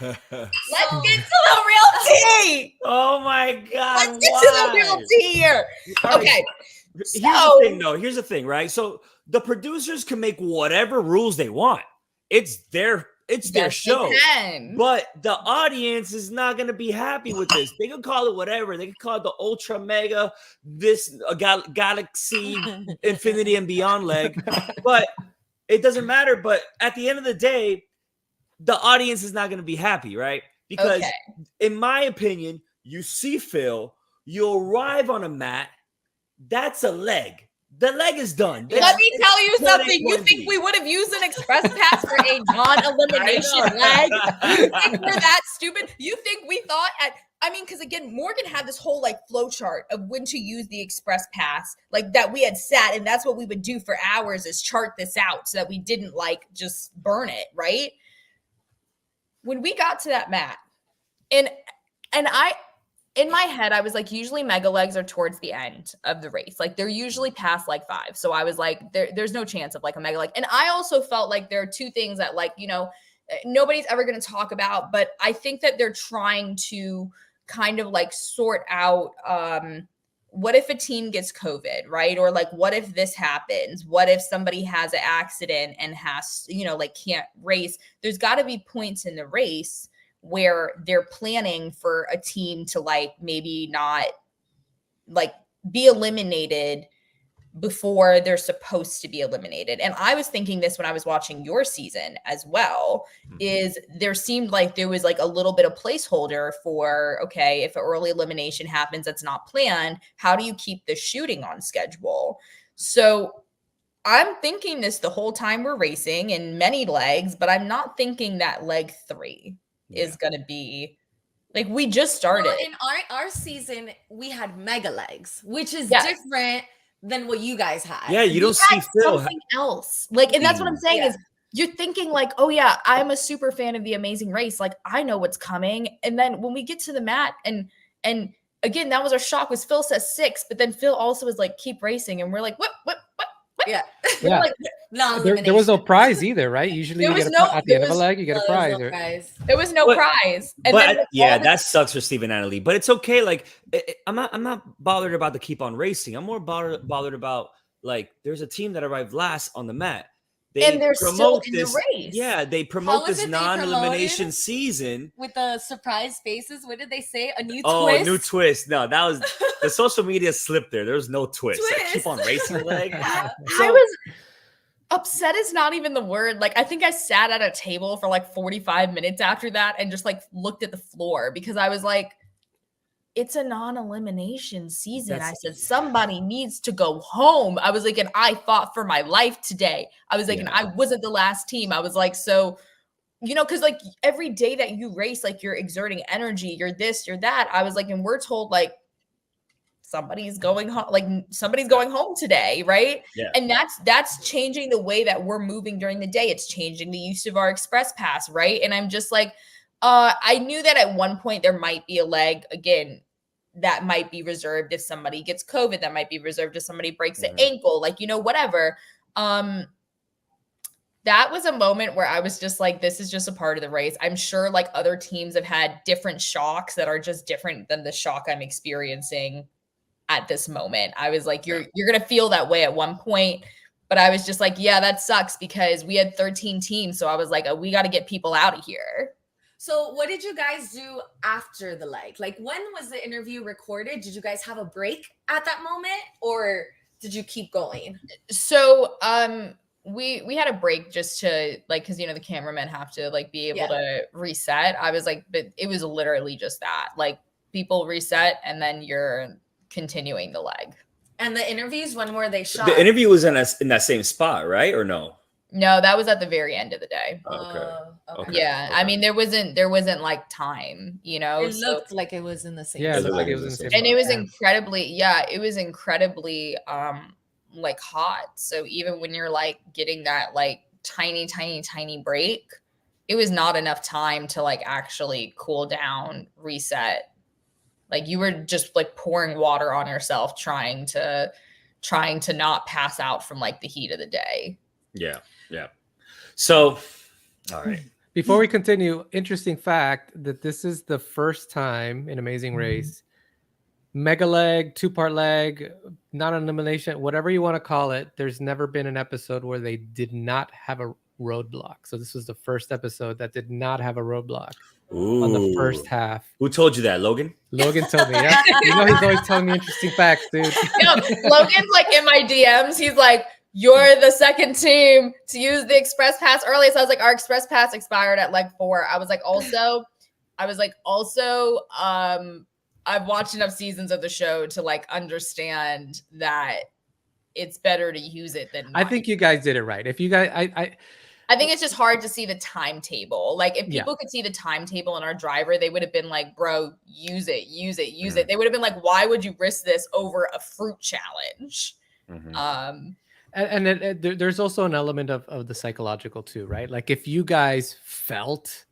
let's get to the real tea. Oh my God! Let's get to the real tea here. Okay. Here's the thing, though. Here's the thing, right? So the producers can make whatever rules they want. It's their show. But the audience is not going to be happy with this. They can call it whatever. They can call it the ultra mega, this galaxy, infinity and beyond leg. But it doesn't matter. But at the end of the day, the audience is not going to be happy, right? Because in my opinion, you see Phil, you arrive on a mat, that's a leg. The leg is done. Let me tell you something. You think we would have used an express pass for a non-elimination leg? You think we're that stupid? You think we thought because again, Morgan had this whole like flow chart of when to use the express pass, like that we had sat, and that's what we would do for hours is chart this out so that we didn't like just burn it, right? When we got to that mat, and I, in my head, I was like, usually mega legs are towards the end of the race. Like they're usually past like 5. So I was like, there's no chance of like a mega leg. And I also felt like there are two things that like, nobody's ever going to talk about, but I think that they're trying to kind of like sort out, what if a team gets COVID, right? Or like, what if this happens? What if somebody has an accident and has, like can't race? There's got to be points in the race where they're planning for a team to like maybe not like be eliminated before they're supposed to be eliminated. And I was thinking this when I was watching your season as well, is there seemed like there was like a little bit of placeholder for, okay, if an early elimination happens that's not planned, how do you keep the shooting on schedule? So I'm thinking this the whole time we're racing in many legs, but I'm not thinking that leg 3 is going to be like, we just started. Well, in our season, we had mega legs, which is different than what you guys had. Yeah, you don't see Phil. Something else. Like, and that's what I'm saying is you're thinking like, oh yeah, I'm a super fan of The Amazing Race. Like I know what's coming. And then when we get to the mat and again, that was our shock was Phil says 6, but then Phil also was like, keep racing. And we're like, what? Yeah. Yeah. Like, there was no prize either, right? Usually you get at the end of a leg, you get a prize. There was no prize. And but that sucks for Steve and Annalie. But it's okay. Like I'm not bothered about the keep on racing. I'm more bothered about like there's a team that arrived last on the mat. And they're still in the race. Yeah, they promote this non-elimination season with the surprise faces. What did they say? A new twist? Oh, a new twist. No, that was the social media slipped there. There was no twist. Like, keep on racing the leg. I was upset is not even the word. Like, I think I sat at a table for like 45 minutes after that and just like looked at the floor because I was like, it's a non-elimination season. I said, somebody needs to go home. I was like, and I fought for my life today. I was like, and I wasn't the last team. I was like, so, because like every day that you race, like you're exerting energy, you're this, you're that. I was like, and we're told like somebody's going home, like somebody's going home today, right? Yeah. And that's changing the way that we're moving during the day. It's changing the use of our express pass, right? And I'm just like, I knew that at one point there might be a leg again that might be reserved if somebody gets COVID, that might be reserved if somebody breaks an ankle, like, you know, whatever. That was a moment where I was just like, this is just a part of the race. I'm sure like other teams have had different shocks that are just different than the shock I'm experiencing at this moment. I was like, you're going to feel that way at one point. But I was just like, yeah, that sucks because we had 13 teams. So I was like, we got to get people out of here. So what did you guys do after the leg? Like, when was the interview recorded? Did you guys have a break at that moment or did you keep going? So, we had a break just to like, cause you know, the cameramen have to like be able to reset. I was like, but it was literally just that, like people reset and then you're continuing the leg. And the interviews, when were they shot? The interview was in that same spot, right? Or no? No, that was at the very end of the day. Okay. Yeah. Okay. I mean, there wasn't like time, you know, It looked like it was in the same. Yeah, it It looked like looked it was in the same. and it was spot. incredibly like hot. So even when you're like getting that like tiny break, it was not enough time to like actually cool down, reset. Like you were just like pouring water on yourself, trying to not pass out from like the heat of the day. Yeah. So, all right. Before we continue, interesting fact that this is the first time in Amazing Race, mega leg, 2-part leg, non-elimination, whatever you want to call it, there's never been an episode where they did not have a roadblock. So this was the first episode that did not have a roadblock on the first half. Who told you that, Logan? Logan told me. Yeah, you know he's always telling me interesting facts, dude. No, Logan's like in my DMs. He's like, you're the second team to use the express pass early. So I was like, our express pass expired at leg 4. I was like, also, I've watched enough seasons of the show to like understand that it's better to use it than not. I think you guys did it right. If you guys, I think it's just hard to see the timetable. Like if people could see the timetable in our driver, they would have been like, bro, use it. They would have been like, why would you risk this over a fruit challenge? And there's also an element of the psychological too, right? Like if you guys felt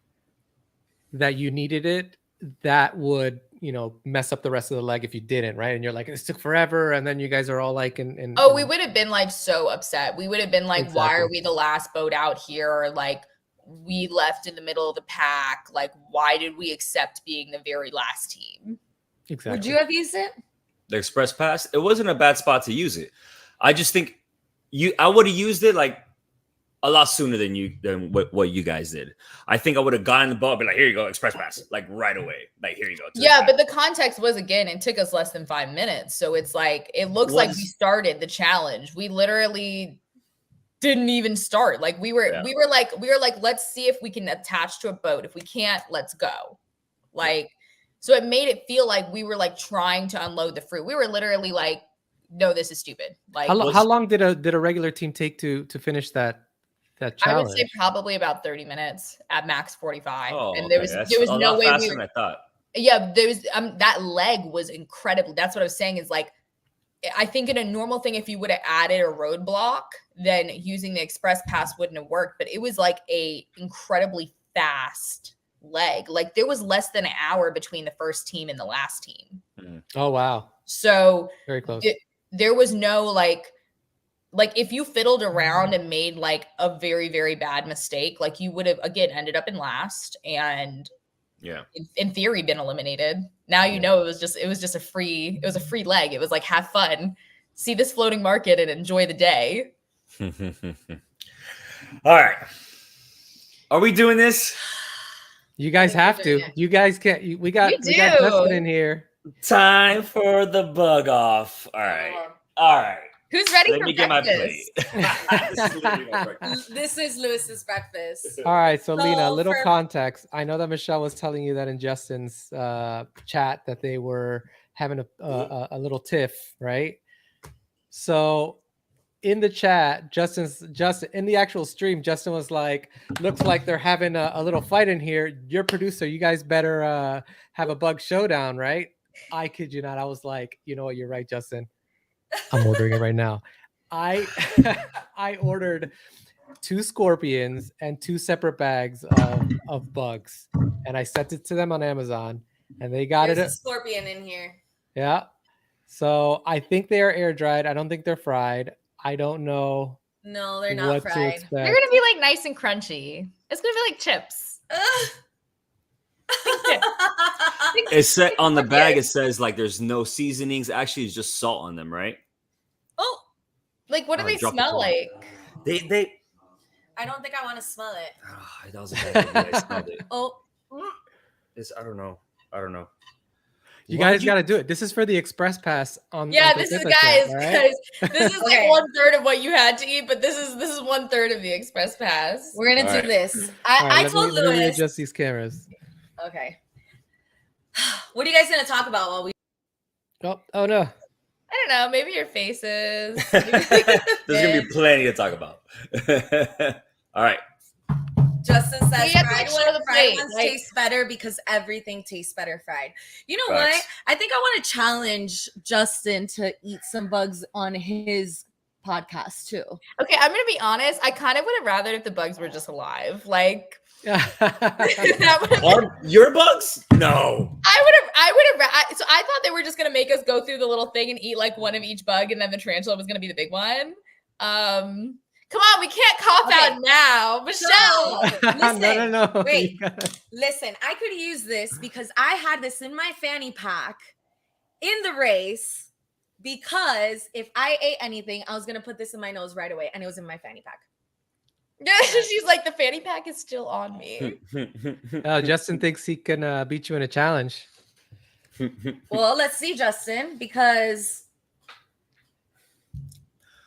that you needed it, that would, you know, mess up the rest of the leg if you didn't, right? And you're like, this took forever. And then you guys are all like, we would have been like so upset. We would have been like, why are we the last boat out here? Or like we left in the middle of the pack. Like, why did we accept being the very last team? Exactly. Would you have used it? The express pass? It wasn't a bad spot to use it. I just think I would have used it like a lot sooner than what you guys did. I think I would have gotten the ball, be like, here you go, express pass, like right away. Like, here you go. Yeah, but the context was, again, it took us less than 5 minutes. So it's like, it looks like we started the challenge. We literally didn't even start. Like we were like, let's see if we can attach to a boat. If we can't, let's go. Like, so it made it feel like we were like trying to unload the fruit. We were literally like, no, this is stupid. Like how long did a regular team take to finish that challenge? I would say probably about 30 minutes at max 45. Oh, and there was no way faster than I thought. Yeah, there was that leg was incredible. That's what I was saying is like, I think in a normal thing, if you would have added a roadblock, then using the express pass wouldn't have worked. But it was like a incredibly fast leg. Like there was less than an hour between the first team and the last team. Oh wow! So very close. There was no like if you fiddled around and made like a very, very bad mistake, like you would have again ended up in last and in theory been eliminated. Now you know it was just a free leg. It was like have fun, see this floating market and enjoy the day. All right. Are we doing this? You guys have to. You guys can't. We got Justin in here. Time for the bug off. All right. Who's ready Let for me get my breakfast? plate. This is Lewis's breakfast. All right, so Lena, a little context. I know that Michelle was telling you that in Justin's chat that they were having a little tiff, right? So in the chat, Justin in the actual stream, Justin was like, "Looks like they're having a little fight in here. Your producer, you guys better have a bug showdown, right?" I kid you not. I was like, you know what? You're right, Justin. I'm ordering it right now. I I ordered 2 scorpions and 2 separate bags of bugs, and I sent it to them on Amazon, and they got There's it. a scorpion in here. Yeah. So I think they are air dried. I don't think they're fried. I don't know No, they're not what to fried. They're expect. gonna be like nice and crunchy. It's gonna be like chips. It said on the bag. It says like there's no seasonings. Actually, it's just salt on them, right? Oh, Like, what do Oh, they drop the smell ball. like? They. I don't think I want to smell it. Oh, that was a bad idea. I smelled it. Oh, I don't know. You Why guys did got to do it. This is for the express pass on. Yeah, on this is Croqueta guys. Chat, all right? This is Okay. like 1/3 of what you had to eat, but this is 1/3 of the express pass. we're gonna All do right. this. All right, I let told me Lewis. readjust these cameras. Okay. What are you guys gonna talk about while we? Oh no. I don't know. Maybe your faces. There's gonna be plenty to talk about. All right. Justin says We have to, fried, like, show the fried plate, ones like- taste better because everything tastes better fried. You know Facts. what? I think I want to challenge Justin to eat some bugs on his podcast too. Okay, I'm gonna be honest. I kind of would have rather if the bugs were just alive. Like that would have. Are your bugs? No. I would have. So I thought they were just gonna make us go through the little thing and eat like one of each bug, and then the tarantula was gonna be the big one. Come on, we can't cop Okay. out now, Michelle. Listen, no. wait. You gotta- Listen, I could use this because I had this in my fanny pack in the race because if I ate anything, I was going to put this in my nose right away and it was in my fanny pack. She's like, the fanny pack is still on me. Justin thinks he can beat you in a challenge. Well, let's see, Justin, because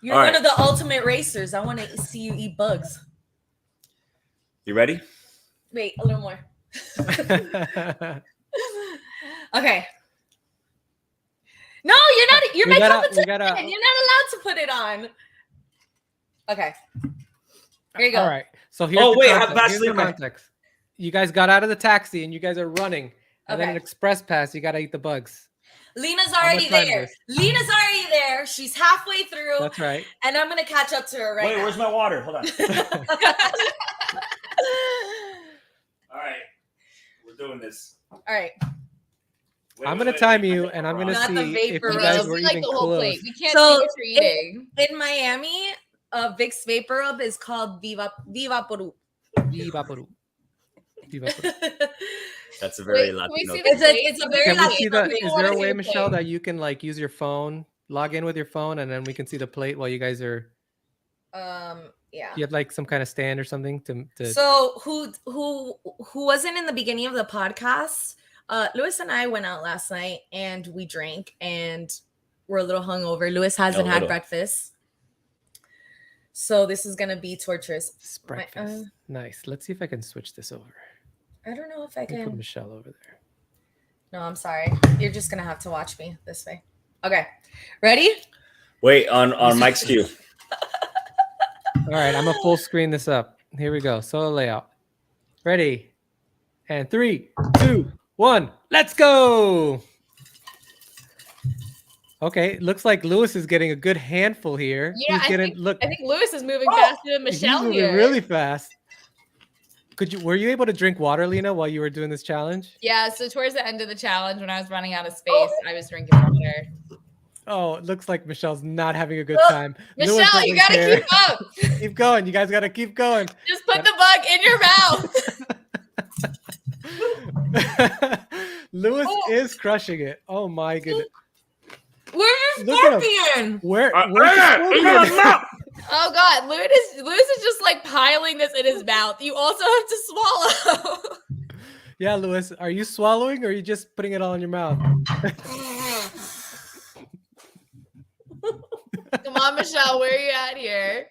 you're All one right. of the ultimate racers. I want to see you eat bugs. You ready? Wait, a little more. Okay. No, you're not. You're We my gotta- competition. we gotta- You're not allowed to put it on. Okay. Here you go. All right. So here's Oh, the wait, I have context. Here's the Vaseline. context. You guys got out of the taxi and you guys are running. And then Okay. an express pass, you got to eat the bugs. Lena's How already much time there. is Lena's already there. She's halfway through, That's right. and I'm gonna catch up to her right Wait, now. where's my water? Hold on. All right. We're doing this. All right. Wait, I'm wait, going to wait, time wait. you and I'm going to Not the see if vapor you rub. guys We were See, like even the whole close. plate. We can't So, see what you're eating. In Miami, Vicks Vapor Rub is called Viva Peru. Vivaporu. Vivaporu. That's a very Wait, can we Latino. see thing. the It's a very Can we Latino see the? thing. People Is wanna there a see way, the Michelle, plate. that you can like use your phone, log in with your phone, and then we can see the plate while you guys are? Yeah. You have like some kind of stand or something to. So who wasn't in the beginning of the podcast? Lewis and I went out last night and we drank and we're a little hungover. Lewis hasn't had little. breakfast. So this is gonna be torturous. It's breakfast. Nice. Let's see if I can switch this over. I don't know if I Let me put can. Michelle over there. No, I'm sorry. You're just gonna have to watch me this way. Okay. Ready? Wait, on Mike's cue. All right, I'm gonna full screen this up. Here we go. Solo layout. Ready? And 3, 2, 1. Let's go. Okay, looks like Lewis is getting a good handful here. Yeah, He's getting look. I think Lewis is moving faster than He's Michelle moving here. really fast. Were you able to drink water, Lena, while you were doing this challenge? Yeah, so towards the end of the challenge, when I was running out of space, I was drinking water. Oh, it looks like Michelle's not having a good Oh, time. Lewis Michelle, you doesn't gotta care. keep up. Keep going. You guys gotta keep going. Just put the bug in your mouth. Lewis Oh. is crushing it. Oh my goodness. Where's your Look at him. scorpion? Where's It's in the his mouth. Oh God, Lewis is just like piling this in his mouth. You also have to swallow. Yeah, Lewis, are you swallowing or are you just putting it all in your mouth? Come on, Michelle, where are you at here?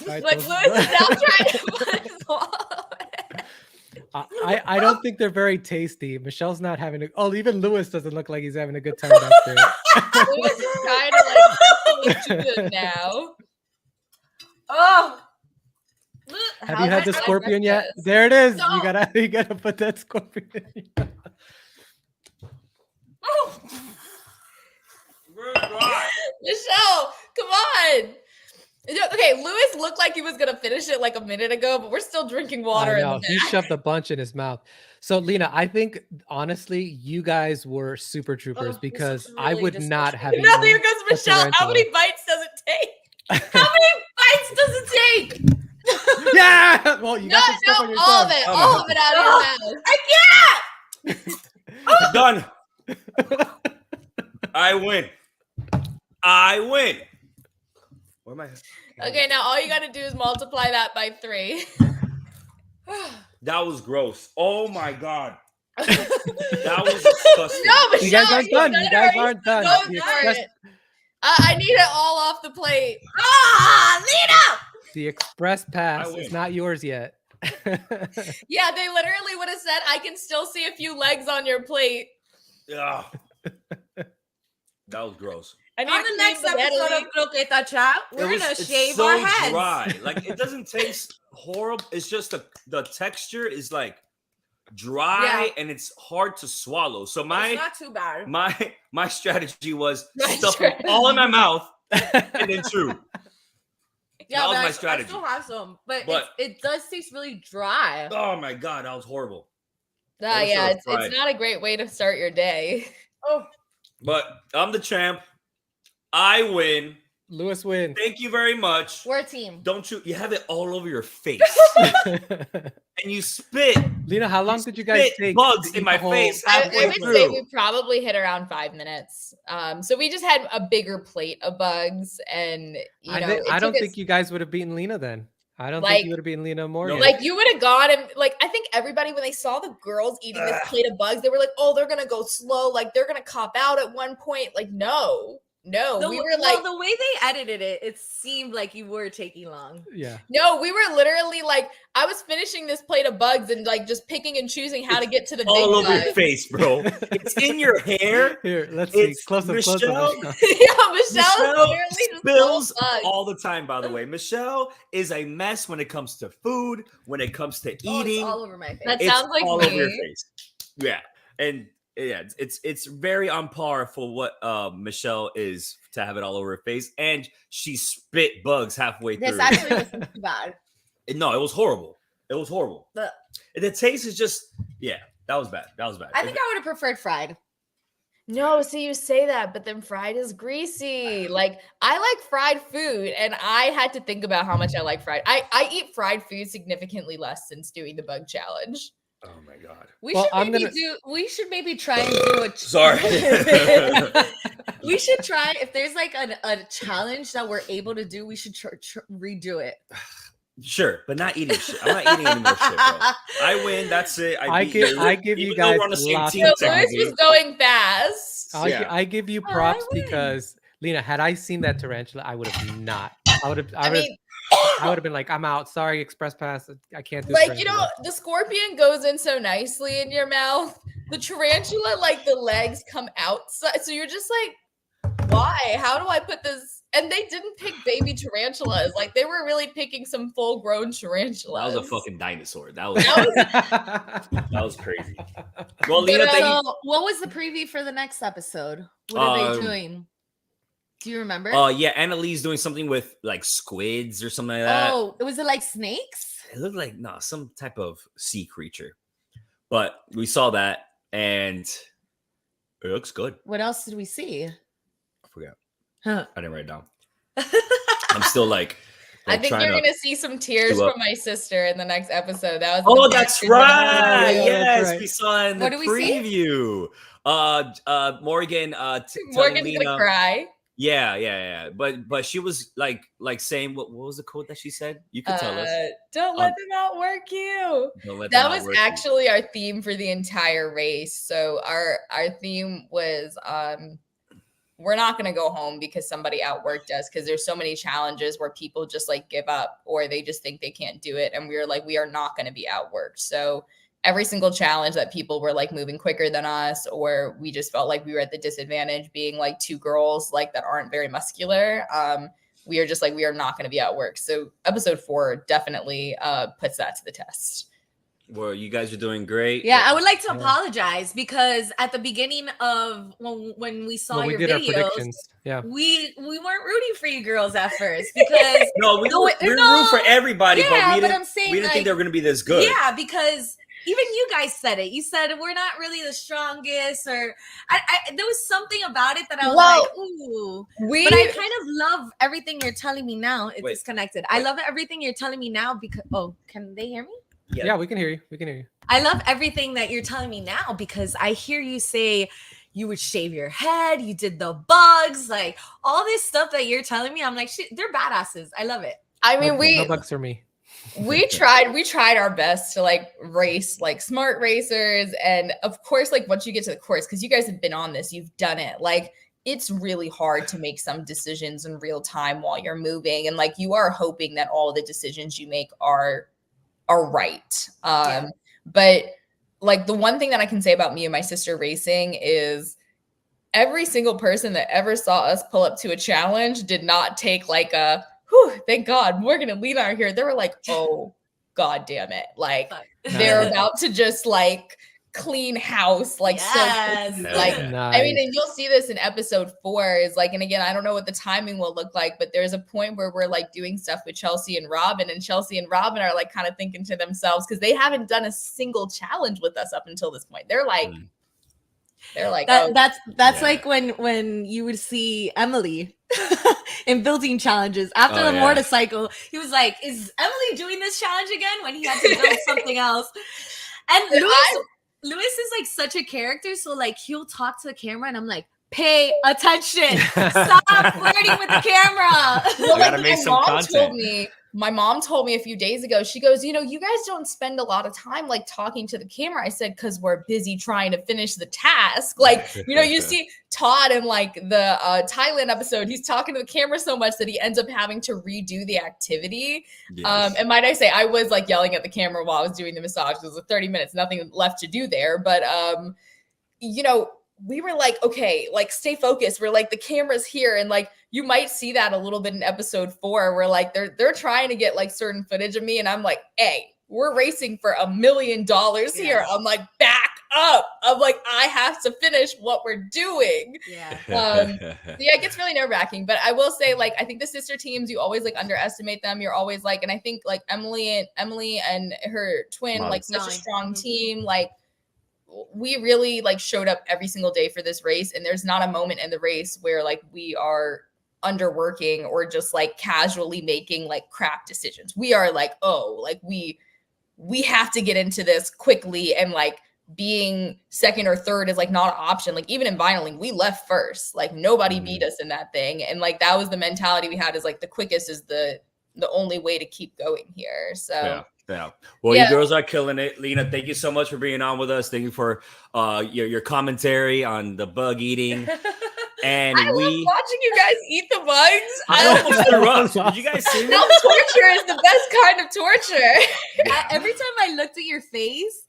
Right, Like those- Lewis is now trying to swallow it. I don't think they're very tasty. Michelle's not having a. Oh, even Lewis doesn't look like he's having a good time back there. Lewis is kind of like too good now. Oh. Have you had the scorpion yet? There it is. You gotta put that scorpion in your mouth. Michelle, come on. Okay, Lewis looked like he was gonna finish it like a minute ago, but we're still drinking water. I know. In the He back. shoved a bunch in his mouth. So, Lena, I think honestly, you guys were super troopers because I would not have. No, here goes a Michelle. How many tarantula. bites does it take? How many bites does it take? Yeah. Well, you No, got some stuff on your all of tongue. it, all of it out of your mouth. Done. I win. Where am I? Okay, now all you gotta do is multiply that by 3. That was gross. Oh my god. That was disgusting. No, Michelle, You guys aren't done. You guys already. aren't done. Go The for express, it. I need it all off the plate. Lena! the express pass I win. is not yours yet. Yeah, they literally would have said, I can still see a few legs on your plate. Ugh. That was gross. I need On to the clean next the episode belly. of Croqueta Chat, we're gonna It's shave so our heads. dry. Like it doesn't taste horrible. It's just the texture is like dry and it's hard to swallow. So It's my not too bad. my strategy was My stuff them all in my mouth and then chew. Yeah, That was but my I strategy. still have some, but But- it does taste really dry. Oh my god, that was horrible. Yeah, Also it's fried. not a great way to start your day. Oh, But I'm the champ. I win. Lewis wins. Thank you very much. we're a team. Don't you have it all over your face and you spit Lena, how long did you guys spit take? bugs to in eat my the whole- face I halfway would say through. we probably hit around 5 minutes. So we just had a bigger plate of bugs, and I it don't took think us- you guys would have beaten Lena then. I don't Like- think you would have beaten Lena more. No. yet. like you would have gone and like I think everybody when they saw the girls eating this plate of bugs, they were like, "Oh, they're gonna go slow. Like they're gonna cop out at one point." Like no, we were like, the way they edited it, it seemed like you were taking long. yeah. no, we were literally like, I was finishing this plate of bugs and like just picking and choosing how to get to the big All over your bugs. face, bro. It's in your hair. Here, let's see. It's Close up, close Michelle. up. Yeah, Michelle's Michelle literally just spills full of bugs. all the time, by the way. Michelle is a mess when it comes to food, when it comes to Oh, it's eating. all over my face. That It's sounds like all me. over your face. Yeah. And yeah, it's very on par for what Michelle is to have it all over her face. And she spit bugs halfway This through. actually wasn't too bad. No, it was horrible. It was horrible. But And the taste is just, yeah, that was bad. That was bad. I think I would have preferred fried. No, see, you say that, but then fried is greasy. Like I like fried food, and I had to think about how much I like fried. I eat fried food significantly less since doing the bug challenge. Oh my god. We Well, should I'm maybe gonna- we should maybe try and do a Sorry. we should try if there's like a challenge that we're able to do, we should redo it. Sure, but not eating shit. I'm not eating any more shit, bro. I win. That's it. I beat give- you. I give you Even though we're guys on the same lots team, of So Lewis technically. was going fast. Yeah. I give you I props win. because Lena, had I seen that tarantula, I would have not. I would I mean, have been like, I'm out. Sorry, express pass. I can't do. like you know, tarantula." the scorpion goes in so nicely in your mouth. The tarantula, like the legs come outside, so you're just like, why? How do I put this? And they didn't pick baby tarantulas. Like they were really picking some full-grown tarantulas. That was a fucking dinosaur. That was that was crazy. Well, But, Lena, thank you. So, what was the preview for the next episode? What are they doing? Do you remember? Yeah, Annalee's doing something with like squids or something like that. Oh, was it like snakes? It looked like some type of sea creature. But we saw that and it looks good. What else did we see? I forgot. Huh. I didn't write it down. I'm still like I think trying you're to- gonna see some tears do up. from my sister in the next episode. That was Oh, the that's best right. video. Yes, right. we saw it in the What do we see? preview. Morgan telling Morgan's Lena, gonna cry. Yeah. But she was like saying what was the quote that she said? You could tell us. Don't let them outwork you. Don't let That them was outwork you. actually our theme for the entire race. So our theme was we're not going to go home because somebody outworked us, because there's so many challenges where people just like give up or they just think they can't do it, and we were like, we are not going to be outworked. So every single challenge that people were like moving quicker than us, or we just felt like we were at the disadvantage being like two girls like that aren't very muscular, we are just like, we are not going to be outworked. So episode 4 definitely puts that to the test. Well, you guys are doing great. Yeah, I would like to Yeah. apologize because at the beginning of when we saw we your did our videos, predictions. Yeah. we weren't rooting for you girls at first because No, we No, root for everybody, yeah, but we but didn't, I'm saying, we didn't like, think they were going to be this good. yeah, because even you guys said it. You said we're not really the strongest, or there was something about it that I was like, ooh. But I kind of love everything you're telling me now. It's disconnected. I love everything you're telling me now because can they hear me? Yeah, we can hear you. We can hear you. I love everything that you're telling me now because I hear you say you would shave your head, you did the bugs, like all this stuff that you're telling me. I'm like, shit, they're badasses. I love it. I mean, No bugs for me. we tried our best to like race like smart racers, and of course, like once you get to the course, because you guys have been on this, you've done it, like it's really hard to make some decisions in real time while you're moving, and like you are hoping that all the decisions you make are right. But like the one thing that I can say about me and my sister racing is every single person that ever saw us pull up to a challenge did not take like a, whew, thank God, Morgan and Lena are here. They were like, oh, God damn it. Like they're about to just like clean house. Like, yes. so like, I mean, and you'll see this in episode 4 is like, and again, I don't know what the timing will look like, but there's a point where we're like doing stuff with Chelsea and Robin are like kind of thinking to themselves, because they haven't done a single challenge with us up until this point. They're like, that's like when you would see Emily in building challenges after the motorcycle. He was like, "Is Emily doing this challenge again?" When he had to build something else. And Lewis is like such a character, so like he'll talk to the camera, and I'm like, "Pay attention! Stop flirting with the camera." Well, gotta make some content. My mom told me a few days ago, she goes, you know, you guys don't spend a lot of time like talking to the camera. I said, because we're busy trying to finish the task. Like, you know, you see Todd in like the Thailand episode, he's talking to the camera so much that he ends up having to redo the activity. Yes. And might I say, I was like yelling at the camera while I was doing the massage. It was 30 minutes, nothing left to do there. But, you know, we were like, okay, like stay focused. We're like, the camera's here. And like, you might see that a little bit in episode 4 where like, they're trying to get like certain footage of me. And I'm like, hey, we're racing for $1 million here. I'm like, back up. I'm like, I have to finish what we're doing. Yeah. It gets really nerve wracking, but I will say like, I think the sister teams, you always like underestimate them. You're always like, and I think like Emily and her twin, like such a strong team. Like, we really like showed up every single day for this race, and there's not a moment in the race where like we are underworking or just like casually making like crap decisions. We are like, oh, like we have to get into this quickly, and like being second or third is like not an option. Like even in vinyling, we left first. Like nobody beat us in that thing, and like that was the mentality we had, is like the quickest is the only way to keep going here. So yeah. Well, you girls are killing it. Lena, thank you so much for being on with us. Thank you for your commentary on the bug eating. And I love watching you guys eat the bugs. I almost threw up. Did you guys see me? Self-torture is the best kind of torture. Yeah. Every time I looked at your face,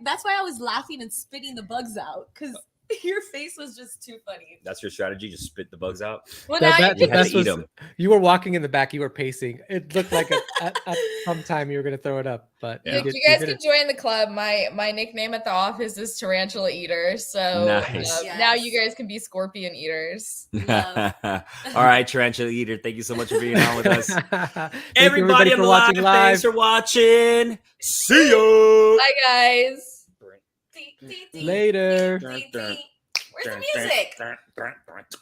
that's why I was laughing and spitting the bugs out, because your face was just too funny. That's your strategy? Just spit the bugs out? Well, the best was, you were walking in the back, you were pacing. It looked like at some time you were going to throw it up. But you guys can join the club. My nickname at the office is Tarantula Eater. So nice. Now you guys can be Scorpion Eaters. All right, Tarantula Eater, thank you so much for being on with us. Everybody on the live, thanks for watching. See you. Bye, guys. Later. Where's the music?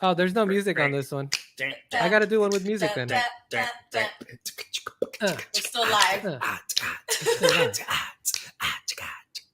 Oh, there's no music on this one. I gotta do one with music then. We're still live.